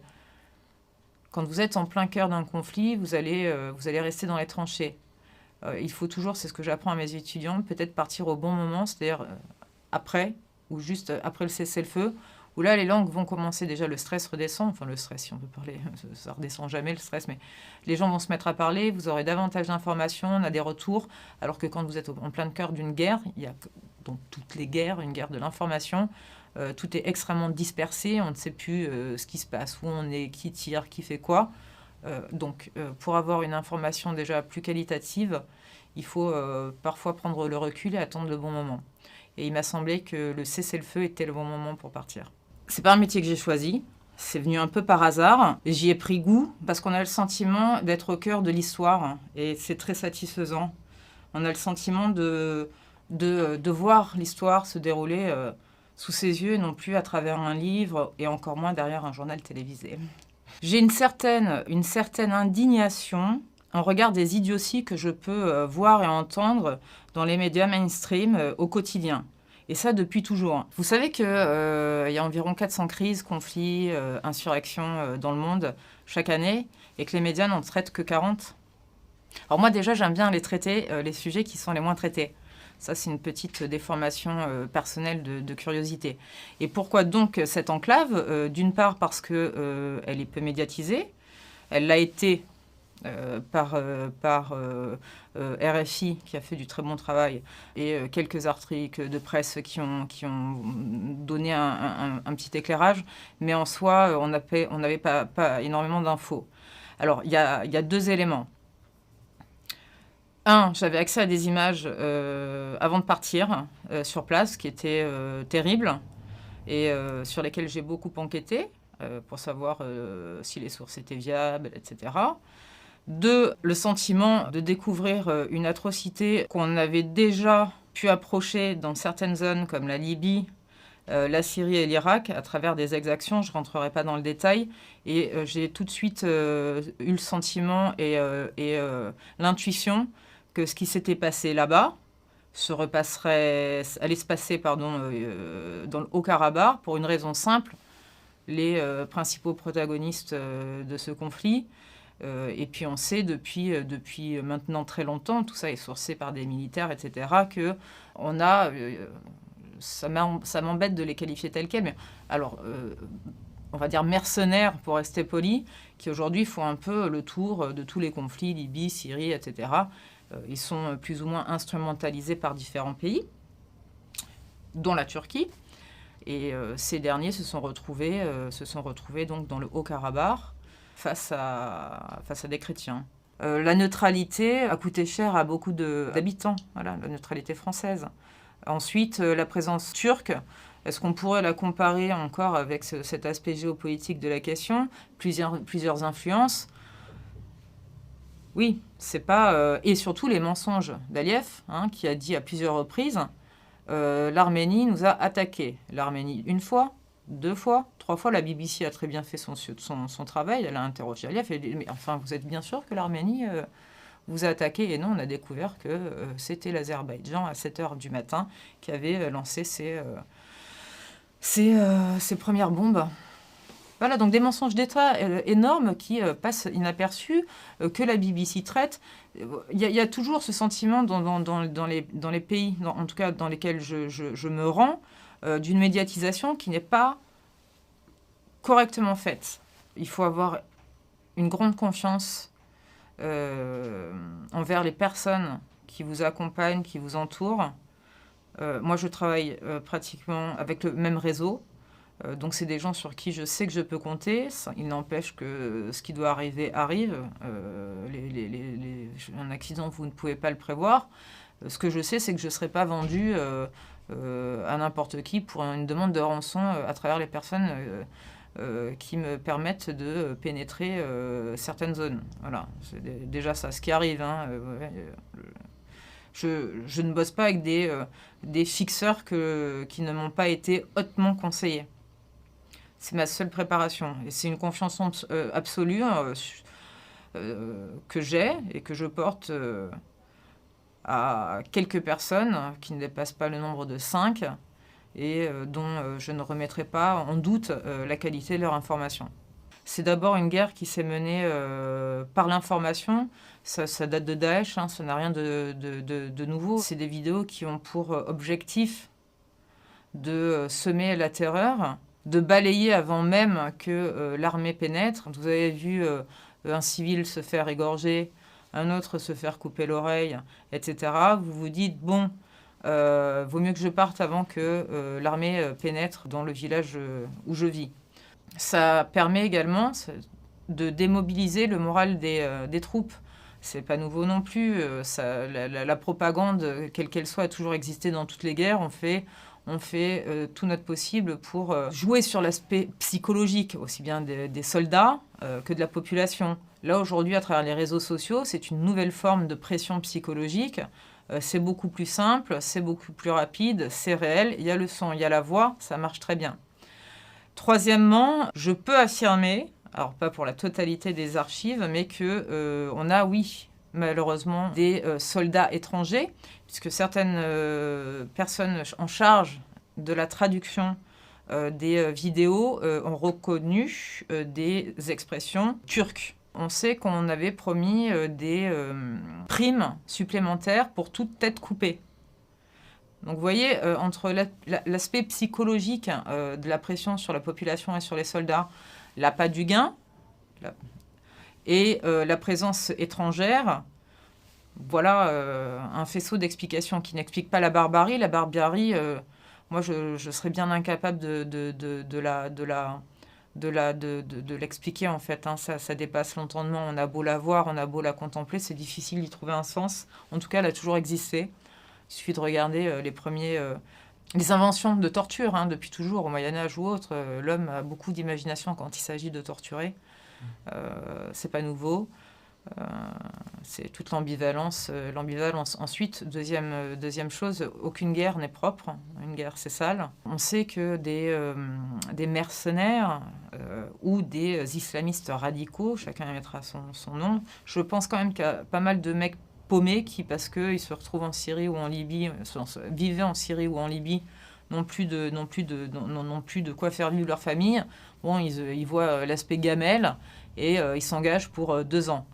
quand vous êtes en plein cœur d'un conflit, vous allez rester dans les tranchées. Il faut toujours, c'est ce que j'apprends à mes étudiants, peut-être partir au bon moment, c'est-à-dire après, ou juste après le cessez-le-feu, où là, les langues vont commencer, déjà le stress redescend, enfin le stress, si on peut parler, ça redescend jamais le stress, mais les gens vont se mettre à parler, vous aurez davantage d'informations, on a des retours, alors que quand vous êtes en plein cœur d'une guerre, il y a dans toutes les guerres, une guerre de l'information, tout est extrêmement dispersé, on ne sait plus ce qui se passe, où on est, qui tire, qui fait quoi. Donc, pour avoir une information déjà plus qualitative, il faut parfois prendre le recul et attendre le bon moment. Et il m'a semblé que le cessez-le-feu était le bon moment pour partir. C'est pas un métier que j'ai choisi, c'est venu un peu par hasard. J'y ai pris goût parce qu'on a le sentiment d'être au cœur de l'histoire et c'est très satisfaisant. On a le sentiment de voir l'histoire se dérouler sous ses yeux, non plus à travers un livre et encore moins derrière un journal télévisé. J'ai une certaine indignation en regard des idioties que je peux voir et entendre dans les médias mainstream au quotidien. Et ça, depuis toujours. Vous savez qu'il y a environ 400 crises, conflits, insurrections dans le monde chaque année, et que les médias n'en traitent que 40. Alors moi, déjà, j'aime bien les traiter, les sujets qui sont les moins traités. Ça, c'est une petite déformation personnelle de curiosité. Et pourquoi donc cette enclave ? D'une part, parce qu'elle est peu médiatisée. Elle l'a été par RFI, qui a fait du très bon travail, et quelques articles de presse qui ont donné un petit éclairage. Mais en soi, on n'avait pas énormément d'infos. Alors, il y a 2 éléments. Un, j'avais accès à des images avant de partir sur place, qui étaient terribles, et sur lesquelles j'ai beaucoup enquêté, pour savoir si les sources étaient viables, etc. 2, le sentiment de découvrir une atrocité qu'on avait déjà pu approcher dans certaines zones comme la Libye, la Syrie et l'Irak à travers des exactions. Je ne rentrerai pas dans le détail. Et j'ai tout de suite eu le sentiment et l'intuition que ce qui s'était passé là-bas allait se passer dans le Haut-Karabakh pour une raison simple. Les principaux protagonistes de ce conflit, et puis on sait depuis maintenant très longtemps, tout ça est sourcé par des militaires, etc., que on a... ça m'embête de les qualifier tels quels, mais alors, on va dire mercenaires, pour rester poli, qui aujourd'hui font un peu le tour de tous les conflits, Libye, Syrie, etc. Ils sont plus ou moins instrumentalisés par différents pays. dont la Turquie. Et ces derniers se sont retrouvés donc dans le Haut-Karabakh face à des chrétiens. La neutralité a coûté cher à beaucoup d'habitants, voilà, la neutralité française. Ensuite, la présence turque, est-ce qu'on pourrait la comparer encore avec cet aspect géopolitique de la question ? Plusieurs influences. Oui, c'est pas... et surtout les mensonges d'Aliyev, qui a dit à plusieurs reprises l'Arménie nous a attaqués. L'Arménie, 1 fois, 2 fois, 3 fois. La BBC a très bien fait son travail. Elle a interrogé Aliyev. Elle a dit, mais enfin, vous êtes bien sûr que l'Arménie vous a attaqué? Et non, on a découvert que c'était l'Azerbaïdjan à 7h du matin qui avait lancé ses premières bombes. Voilà, donc des mensonges d'État énormes qui passent inaperçus, que la BBC traite. Il y a toujours ce sentiment dans les pays, en tout cas dans lesquels je me rends, d'une médiatisation qui n'est pas correctement faite. Il faut avoir une grande confiance envers les personnes qui vous accompagnent, qui vous entourent. Moi, je travaille pratiquement avec le même réseau. Donc c'est des gens sur qui je sais que je peux compter. Il n'empêche que ce qui doit arriver arrive. Un accident, vous ne pouvez pas le prévoir. Ce que je sais, c'est que je ne serai pas vendue à n'importe qui pour une demande de rançon à travers les personnes qui me permettent de pénétrer certaines zones. Voilà, c'est déjà ça, ce qui arrive. Je ne bosse pas avec des fixeurs qui ne m'ont pas été hautement conseillés. C'est ma seule préparation. Et c'est une confiance absolue que j'ai et que je porte à quelques personnes qui ne dépassent pas le nombre de 5 et dont je ne remettrai pas en doute la qualité de leur information. C'est d'abord une guerre qui s'est menée par l'information. Ça date de Daesh, ça n'a rien de nouveau. C'est des vidéos qui ont pour objectif de semer la terreur, de balayer avant même que l'armée pénètre. Vous avez vu un civil se faire égorger, un autre se faire couper l'oreille, etc. Vous vous dites, bon, vaut mieux que je parte avant que l'armée pénètre dans le village où je vis. Ça permet également de démobiliser le moral des troupes. C'est pas nouveau non plus. La propagande, quelle qu'elle soit, a toujours existé dans toutes les guerres. On fait tout notre possible pour jouer sur l'aspect psychologique, aussi bien des soldats que de la population. Là, aujourd'hui, à travers les réseaux sociaux, c'est une nouvelle forme de pression psychologique. C'est beaucoup plus simple, c'est beaucoup plus rapide, c'est réel. Il y a le son, il y a la voix, ça marche très bien. Troisièmement, je peux affirmer, alors pas pour la totalité des archives, mais qu'on a, oui, malheureusement, des soldats étrangers, puisque certaines personnes en charge de la traduction des vidéos ont reconnu des expressions turques. On sait qu'on avait promis des primes supplémentaires pour toute tête coupée. Donc vous voyez, entre l'aspect psychologique de la pression sur la population et sur les soldats, l'appât du gain, et la présence étrangère, voilà un faisceau d'explications qui n'explique pas la barbarie. La barbarie, moi je serais bien incapable de l'expliquer en fait. Ça dépasse l'entendement. On a beau la voir, on a beau la contempler, c'est difficile d'y trouver un sens. En tout cas, elle a toujours existé. Il suffit de regarder les inventions de torture, depuis toujours, au Moyen-Âge ou autre. L'homme a beaucoup d'imagination quand il s'agit de torturer. C'est pas nouveau. C'est toute l'ambivalence. Ensuite, deuxième chose, aucune guerre n'est propre. Une guerre, c'est sale. On sait que des mercenaires ou des islamistes radicaux, chacun mettra son nom, je pense quand même qu'il y a pas mal de mecs paumés qui, parce qu'ils se retrouvent en Syrie ou en Libye, vivaient en Syrie ou en Libye, n'ont plus de quoi faire vivre leur famille. Bon, ils voient l'aspect gamelle et ils s'engagent pour 2 ans.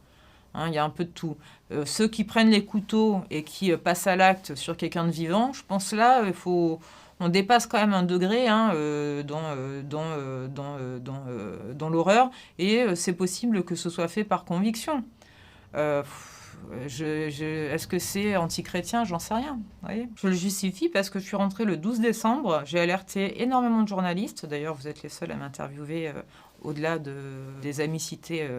Il y a un peu de tout. Ceux qui prennent les couteaux et qui passent à l'acte sur quelqu'un de vivant, je pense là, on dépasse quand même un degré dans l'horreur, et c'est possible que ce soit fait par conviction. Est-ce que c'est anti-chrétien? J'en sais rien. Vous voyez, je le justifie parce que je suis rentrée le 12 décembre. J'ai alerté énormément de journalistes. D'ailleurs, vous êtes les seuls à m'interviewer au-delà des amis cités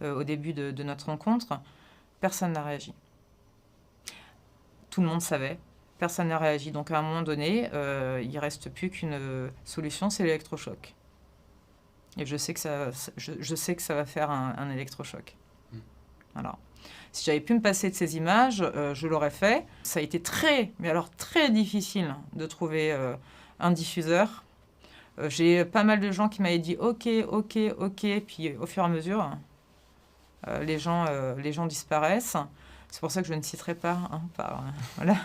au début de notre rencontre. Personne n'a réagi. Tout le monde savait. Personne n'a réagi. Donc, à un moment donné, il ne reste plus qu'une solution, c'est l'électrochoc. Et je sais que ça va faire un électrochoc. Voilà. Si j'avais pu me passer de ces images, je l'aurais fait. Ça a été très difficile de trouver un diffuseur. J'ai pas mal de gens qui m'avaient dit « Ok », puis au fur et à mesure, les gens disparaissent. C'est pour ça que je ne citerai pas. Voilà.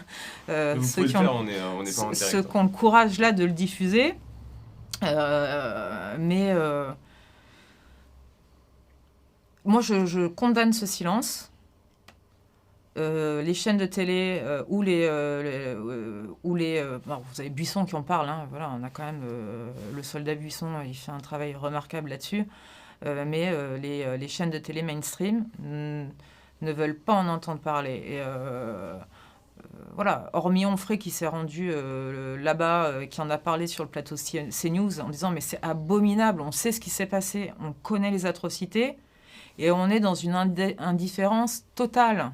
Ceux qui ont le courage là de le diffuser. Moi, je condamne ce silence. Les chaînes de télé ou les bon, vous avez Buisson qui en parle. Hein, voilà, on a quand même le soldat Buisson, il fait un travail remarquable là-dessus. Mais les chaînes de télé mainstream ne veulent pas en entendre parler. Et voilà, hormis Onfray qui s'est rendu là-bas, qui en a parlé sur le plateau CNews en disant mais c'est abominable, on sait ce qui s'est passé, on connaît les atrocités et on est dans une indifférence totale.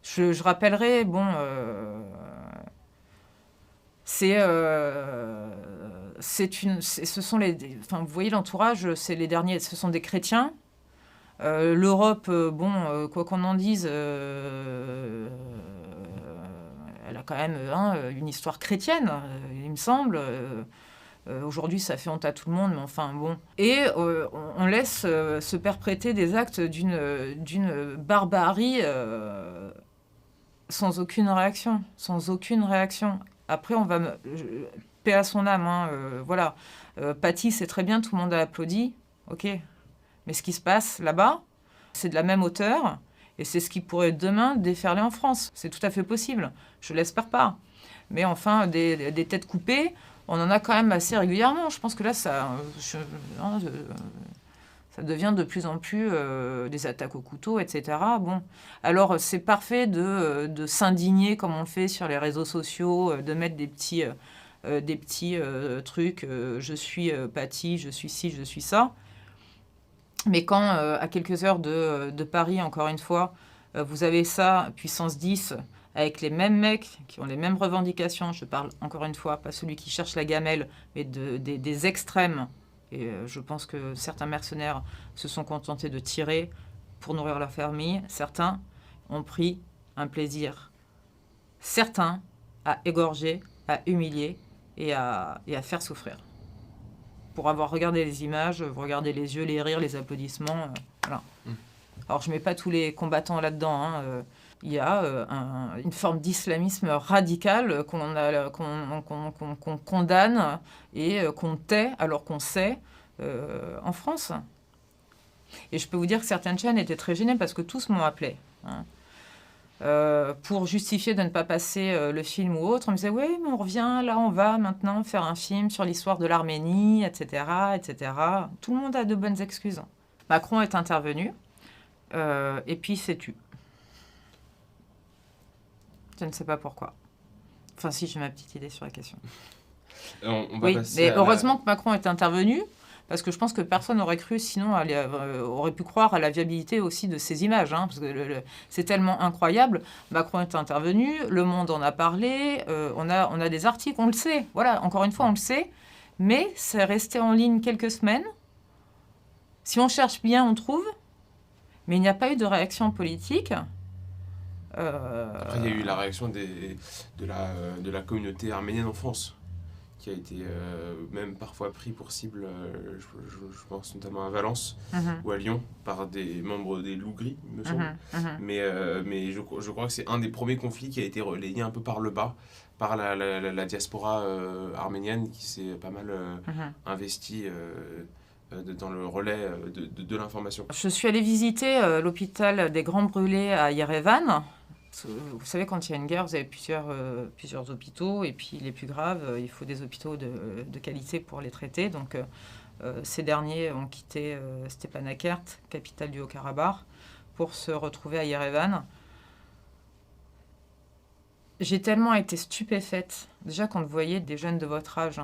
Je rappellerai, bon, ce sont enfin, vous voyez l'entourage, c'est les derniers, ce sont des chrétiens. L'Europe, bon, quoi qu'on en dise, elle a quand même une histoire chrétienne, il me semble. Aujourd'hui, ça fait honte à tout le monde, mais enfin, bon. Et on laisse se perpétrer des actes d'une barbarie sans aucune réaction. Après, on va... paix à son âme, hein, voilà. Paty, c'est très bien, tout le monde a applaudi, ok. Mais ce qui se passe là-bas, c'est de la même hauteur, et c'est ce qui pourrait demain déferler en France. C'est tout à fait possible, je l'espère pas. Mais enfin, des têtes coupées, on en a quand même assez régulièrement. Je pense que là, ça devient de plus en plus des attaques au couteau, etc. Bon, alors c'est parfait de s'indigner comme on le fait sur les réseaux sociaux, de mettre des petits trucs, je suis Paty, je suis ci, je suis ça. Mais quand, à quelques heures de Paris, encore une fois, vous avez ça, puissance 10, avec les mêmes mecs qui ont les mêmes revendications, je parle encore une fois, pas celui qui cherche la gamelle, mais des extrêmes. Et je pense que certains mercenaires se sont contentés de tirer pour nourrir leur famille. Certains ont pris un plaisir certain à égorger, à humilier et à faire souffrir. Pour avoir regardé les images, vous regardez les yeux, les rires, les applaudissements, voilà. Alors je ne mets pas tous les combattants là-dedans, hein, il y a une forme d'islamisme radical qu'on condamne et qu'on tait alors qu'on sait en France. Et je peux vous dire que certaines chaînes étaient très gênées parce que tous m'ont appelé. Hein. Pour justifier de ne pas passer le film ou autre, on me disait « Oui, mais on revient, là on va maintenant faire un film sur l'histoire de l'Arménie, etc. etc. » Tout le monde a de bonnes excuses. Macron est intervenu et puis s'est tu. Je ne sais pas pourquoi. Enfin si, j'ai ma petite idée sur la question. On va oui, passer mais heureusement que Macron est intervenu, parce que je pense que personne n'aurait cru, sinon aurait pu croire à la viabilité aussi de ces images, hein, parce que c'est tellement incroyable. Macron est intervenu, Le Monde en a parlé, on a des articles, on le sait, voilà, encore une fois, on le sait, mais c'est resté en ligne quelques semaines. Si on cherche bien, on trouve, mais il n'y a pas eu de réaction politique. Après, il y a eu la réaction de la communauté arménienne en France, qui a été même parfois pris pour cible, je pense notamment à Valence ou à Lyon, par des membres des loups gris, il me semble. Mais je crois que c'est un des premiers conflits qui a été relayé un peu par le bas, par la diaspora arménienne qui s'est pas mal investie dans le relais de l'information. Je suis allée visiter l'hôpital des Grands Brûlés à Yerevan. Vous savez, quand il y a une guerre, vous avez plusieurs hôpitaux, et puis les plus graves, il faut des hôpitaux de qualité pour les traiter. Donc, ces derniers ont quitté Stepanakert, capitale du Haut-Karabakh, pour se retrouver à Yerevan. J'ai tellement été stupéfaite, déjà quand vous voyez des jeunes de votre âge,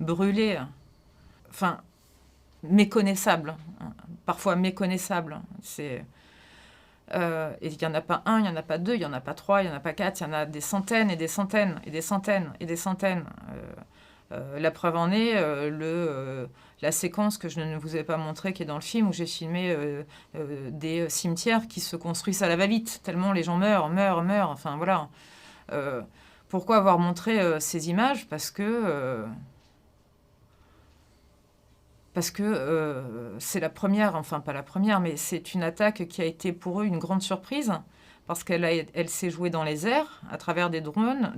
brûlés, enfin, méconnaissables, parfois méconnaissables. Et il n'y en a pas un, il n'y en a pas deux, il n'y en a pas trois, il n'y en a pas quatre, il y en a des centaines et des centaines et des centaines et des centaines. La preuve en est la séquence que je ne vous ai pas montrée, qui est dans le film, où j'ai filmé des cimetières qui se construisent à la va-vite, tellement les gens meurent, enfin voilà. Pourquoi avoir montré ces images ? Parce que c'est la première, enfin pas la première, mais c'est une attaque qui a été pour eux une grande surprise, parce qu'elle s'est jouée dans les airs, à travers des drones,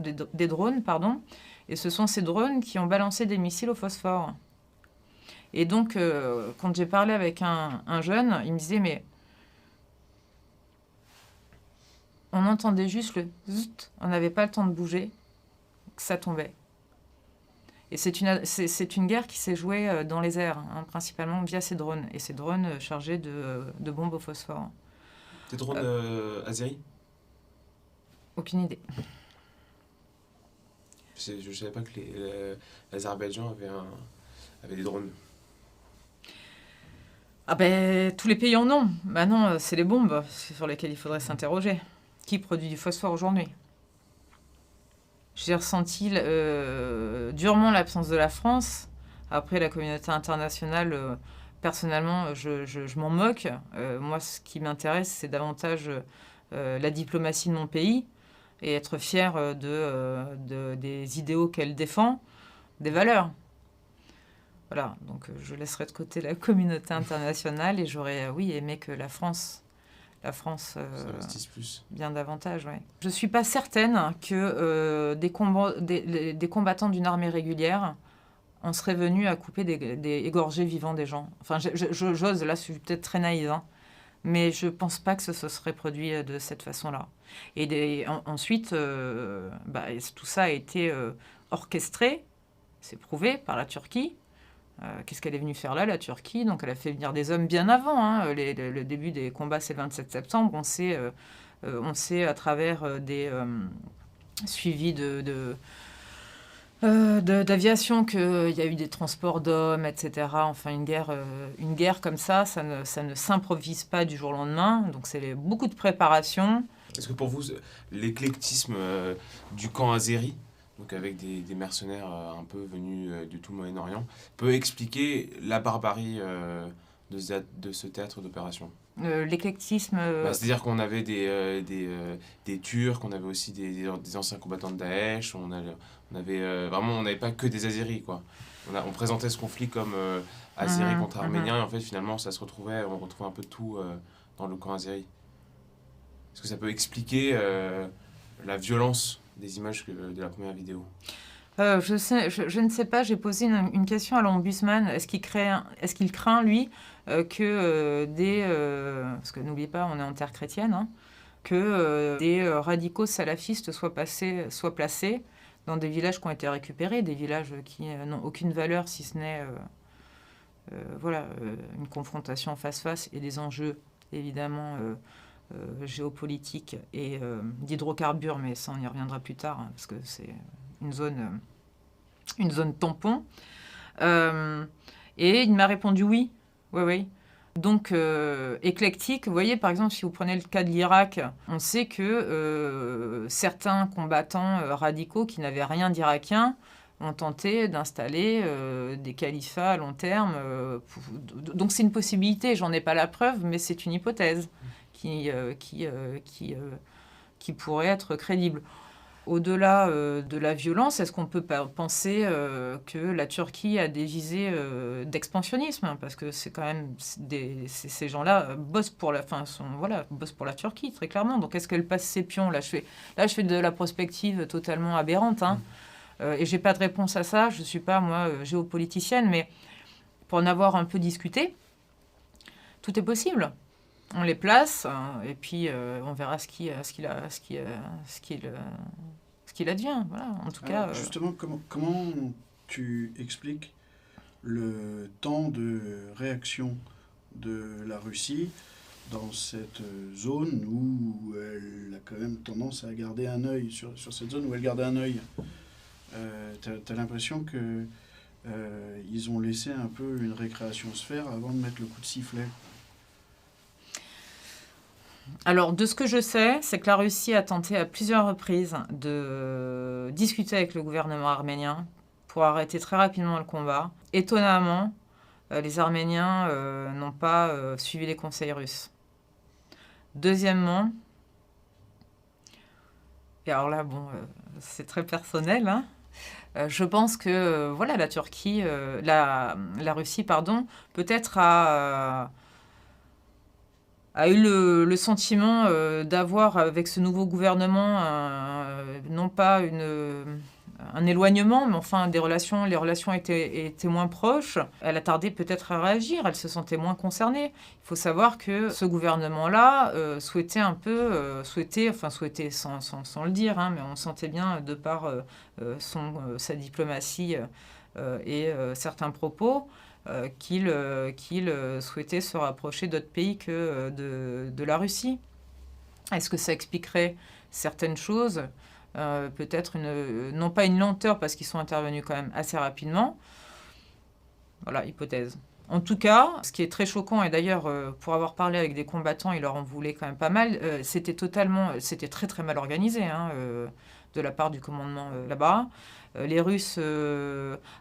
et ce sont ces drones qui ont balancé des missiles au phosphore. Et donc, quand j'ai parlé avec un jeune, il me disait, mais on entendait juste le zut, on n'avait pas le temps de bouger, que ça tombait. Et c'est une guerre qui s'est jouée dans les airs, principalement via ces drones. Et ces drones chargés de bombes au phosphore. Des drones azéris ? Aucune idée. Je ne savais pas que l'Azerbaïdjan avait des drones. Ah ben, tous les pays en ont. Bah non, c'est les bombes sur lesquelles il faudrait s'interroger. Qui produit du phosphore aujourd'hui ? J'ai ressenti durement l'absence de la France. Après, la communauté internationale, personnellement, je m'en moque. Moi, ce qui m'intéresse, c'est davantage la diplomatie de mon pays et être fier des idéaux qu'elle défend, des valeurs. Voilà, donc je laisserai de côté la communauté internationale et j'aurais, oui, aimé que la France plus. Bien davantage, oui. Je ne suis pas certaine que des combattants d'une armée régulière en seraient venus à couper des égorgés vivants des gens. Enfin, j'ose, là, je suis peut-être très naïve, mais je ne pense pas que ce se serait produit de cette façon-là. Et ensuite, tout ça a été orchestré, c'est prouvé par la Turquie. Qu'est-ce qu'elle est venue faire là, la Turquie ? Donc elle a fait venir des hommes bien avant. Le début des combats, c'est le 27 septembre. On sait à travers des suivis d'aviation qu'il y a eu des transports d'hommes, etc. Enfin, une guerre comme ça ne s'improvise pas du jour au lendemain. Donc c'est beaucoup de préparation. Est-ce que pour vous, l'éclectisme du camp azéri, donc avec des mercenaires un peu venus de tout le Moyen-Orient, peut expliquer la barbarie de ce théâtre d'opération ? L'éclectisme... c'est-à-dire qu'on avait des Turcs, on avait aussi des anciens combattants de Daesh, on n'avait pas que des Azéris, quoi. On présentait ce conflit comme Azéri contre Arménien, et en fait, finalement, on retrouvait un peu de tout dans le camp azéri. Est-ce que ça peut expliquer la violence des images de la première vidéo ? Je ne sais pas, j'ai posé une question à l'ombudsman. Est-ce qu'il craint, lui, parce que n'oubliez pas, on est en terre chrétienne, que des radicaux salafistes soient placés dans des villages qui ont été récupérés, des villages qui n'ont aucune valeur, si ce n'est une confrontation face-face et des enjeux, évidemment, géopolitiques et d'hydrocarbures, mais ça, on y reviendra plus tard, parce que c'est une zone tampon. Et il m'a répondu oui. Donc, éclectique. Vous voyez, par exemple, si vous prenez le cas de l'Irak, on sait que certains combattants radicaux qui n'avaient rien d'irakiens ont tenté d'installer des califats à long terme. Donc, c'est une possibilité. J'en ai pas la preuve, mais c'est une hypothèse qui pourrait être crédible. Au-delà de la violence, est-ce qu'on peut penser que la Turquie a des visées d'expansionnisme ? Parce que c'est quand même ces gens-là bossent pour la Turquie, très clairement. Donc est-ce qu'elle passe ses pions ? Là, je fais de la prospective totalement aberrante. Et j'ai pas de réponse à ça. Je suis pas, moi, géopoliticienne, mais pour en avoir un peu discuté, tout est possible. On les place, et puis on verra ce qu'il advient. Voilà, en tout cas. Justement, comment tu expliques le temps de réaction de la Russie dans cette zone où elle a quand même tendance à garder un œil, sur cette zone où elle garde un œil. T'as l'impression que ils ont laissé un peu une récréation se faire avant de mettre le coup de sifflet. Alors, de ce que je sais, c'est que la Russie a tenté à plusieurs reprises de discuter avec le gouvernement arménien pour arrêter très rapidement le combat. Étonnamment, les Arméniens n'ont pas suivi les conseils russes. Deuxièmement, et alors là, bon, c'est très personnel, hein, je pense que voilà, la Turquie, la Russie, pardon, peut-être a eu le sentiment d'avoir avec ce nouveau gouvernement non pas un éloignement, mais enfin les relations étaient moins proches. Elle a tardé peut-être à réagir, elle se sentait moins concernée. Il faut savoir que ce gouvernement-là souhaitait sans le dire, hein, mais on sentait bien de par sa diplomatie et certains propos, qu'il souhaitait se rapprocher d'autres pays que de la Russie. Est-ce que ça expliquerait certaines choses ? Peut-être non pas une lenteur, parce qu'ils sont intervenus quand même assez rapidement. Voilà, hypothèse. En tout cas, ce qui est très choquant, et d'ailleurs, pour avoir parlé avec des combattants, ils leur en voulaient quand même pas mal, c'était très très mal organisé, hein, de la part du commandement là-bas. Les Russes,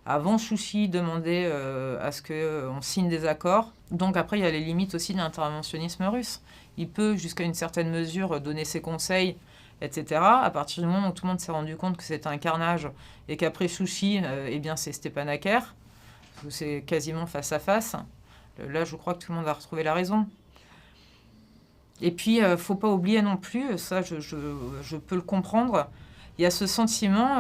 avant Chouchi, demandaient à ce qu'on signe des accords. Donc après, il y a les limites aussi de l'interventionnisme russe. Il peut, jusqu'à une certaine mesure, donner ses conseils, etc. À partir du moment où tout le monde s'est rendu compte que c'était un carnage et qu'après Chouchi, eh bien, c'est Stepanakert, où c'est quasiment face à face. Là, je crois que tout le monde a retrouvé la raison. Et puis, faut pas oublier non plus, ça, je peux le comprendre, il y a ce sentiment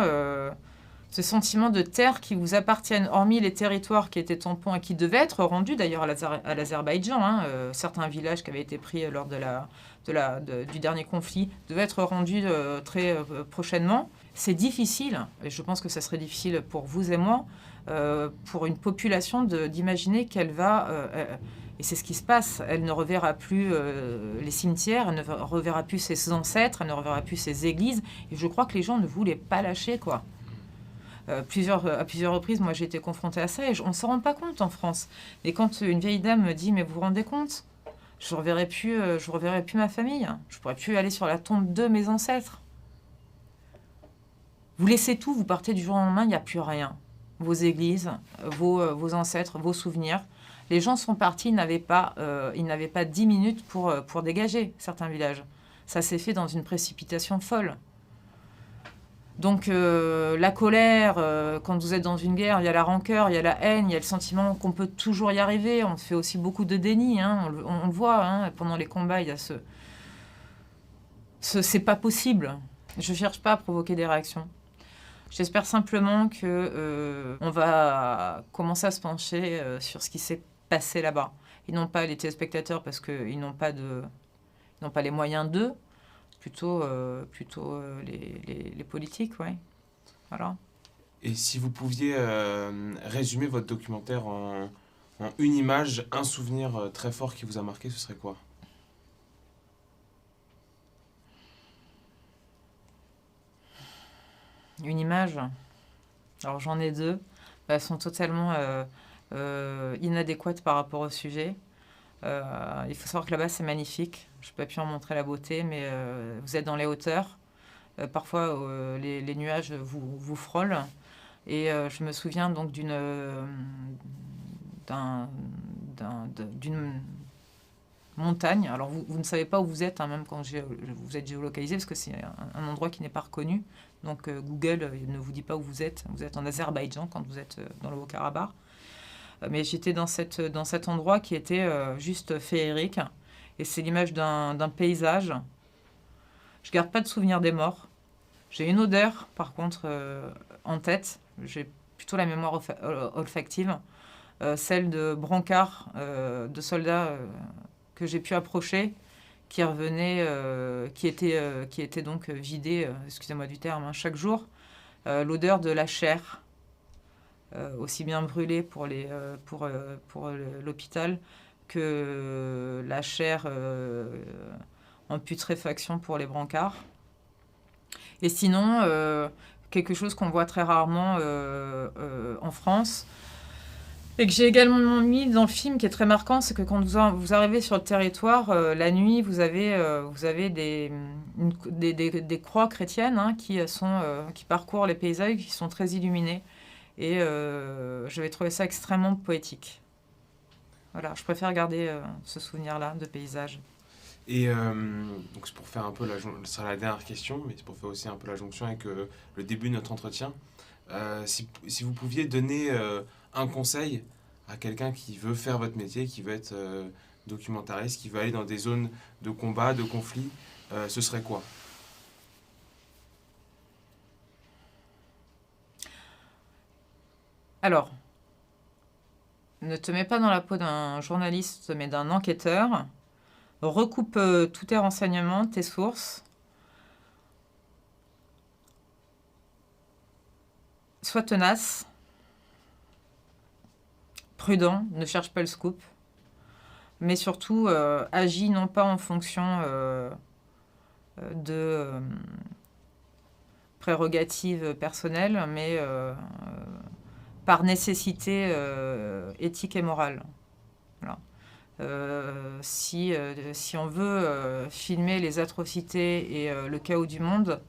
de terres qui vous appartiennent, hormis les territoires qui étaient tampons et qui devaient être rendus d'ailleurs à l'Azerbaïdjan. Hein, certains villages qui avaient été pris lors du dernier conflit devaient être rendus très prochainement. C'est difficile, et je pense que ça serait difficile pour vous et moi, pour une population d'imaginer qu'elle va... et c'est ce qui se passe. Elle ne reverra plus les cimetières, elle ne reverra plus ses ancêtres, elle ne reverra plus ses églises. Et je crois que les gens ne voulaient pas lâcher, quoi. À plusieurs reprises, moi, j'ai été confrontée à ça et on ne s'en rend pas compte en France. Et quand une vieille dame me dit « Mais vous vous rendez compte ? Je ne reverrai plus ma famille. Je ne pourrai plus aller sur la tombe de mes ancêtres. » Vous laissez tout, vous partez du jour au lendemain, il n'y a plus rien. Vos églises, vos ancêtres, vos souvenirs. Les gens sont partis, ils n'avaient pas 10 minutes pour dégager certains villages. Ça s'est fait dans une précipitation folle. Donc la colère, quand vous êtes dans une guerre, il y a la rancœur, il y a la haine, il y a le sentiment qu'on peut toujours y arriver. On fait aussi beaucoup de déni, hein, on le voit, hein, pendant les combats, il y a c'est pas possible. Je ne cherche pas à provoquer des réactions. J'espère simplement que on va commencer à se pencher sur ce qui s'est passé là-bas. Ils n'ont pas les téléspectateurs parce qu'ils n'ont pas les moyens d'eux, plutôt les politiques, ouais. Voilà. Et si vous pouviez résumer votre documentaire en une image, un souvenir très fort qui vous a marqué, ce serait quoi ? Une image. Alors j'en ai deux. Elles sont totalement inadéquates par rapport au sujet. Il faut savoir que là-bas c'est magnifique. Je n'ai pas pu en montrer la beauté, mais vous êtes dans les hauteurs. Parfois les nuages vous frôlent. Et je me souviens donc d'une montagne. Alors vous ne savez pas où vous êtes, hein, même quand vous êtes géolocalisé, parce que c'est un endroit qui n'est pas reconnu. Donc Google ne vous dit pas où vous êtes. Vous êtes en Azerbaïdjan quand vous êtes dans le Haut-Karabakh. Mais j'étais dans cet endroit qui était juste féerique. Et c'est l'image d'un paysage. Je garde pas de souvenir des morts. J'ai une odeur, par contre, en tête. J'ai plutôt la mémoire olfactive. Celle de brancards de soldats que j'ai pu approcher, qui revenaient, qui étaient donc vidés, excusez-moi du terme, hein, chaque jour. L'odeur de la chair, aussi bien brûlée pour l'hôpital que la chair en putréfaction pour les brancards. Et sinon, quelque chose qu'on voit très rarement en France, et que j'ai également mis dans le film, qui est très marquant, c'est que quand vous arrivez sur le territoire, la nuit, vous avez des croix chrétiennes hein, qui parcourent les paysages, qui sont très illuminés. Et j'avais trouvé ça extrêmement poétique. Voilà, je préfère garder ce souvenir-là de paysage. Et donc c'est pour faire un peu ce sera la dernière question, mais c'est pour faire aussi un peu la jonction avec le début de notre entretien. Si vous pouviez donner un conseil à quelqu'un qui veut faire votre métier, qui veut être documentariste, qui veut aller dans des zones de combat, de conflit, ce serait quoi? Alors, ne te mets pas dans la peau d'un journaliste, mais d'un enquêteur. Recoupe tous tes renseignements, tes sources. Sois tenace. Prudent, ne cherche pas le scoop. Mais surtout, agis non pas en fonction de prérogatives personnelles, mais par nécessité éthique et morale. Voilà. Si on veut filmer les atrocités et le chaos du monde,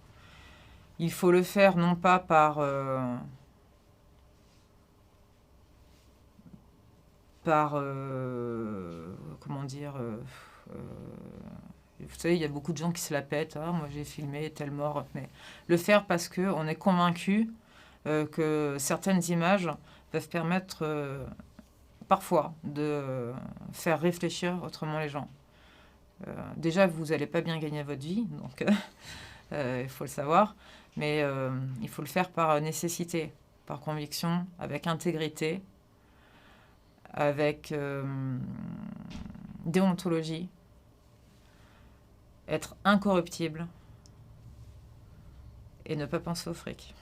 il faut le faire non pas par comment dire, vous savez, il y a beaucoup de gens qui se la pètent. Ah, moi, j'ai filmé telle mort. Mais le faire parce qu'on est convaincu que certaines images peuvent permettre parfois de faire réfléchir autrement les gens. Déjà, vous n'allez pas bien gagner votre vie, donc il faut le savoir. Mais il faut le faire par nécessité, par conviction, avec intégrité, avec déontologie, être incorruptible et ne pas penser au fric.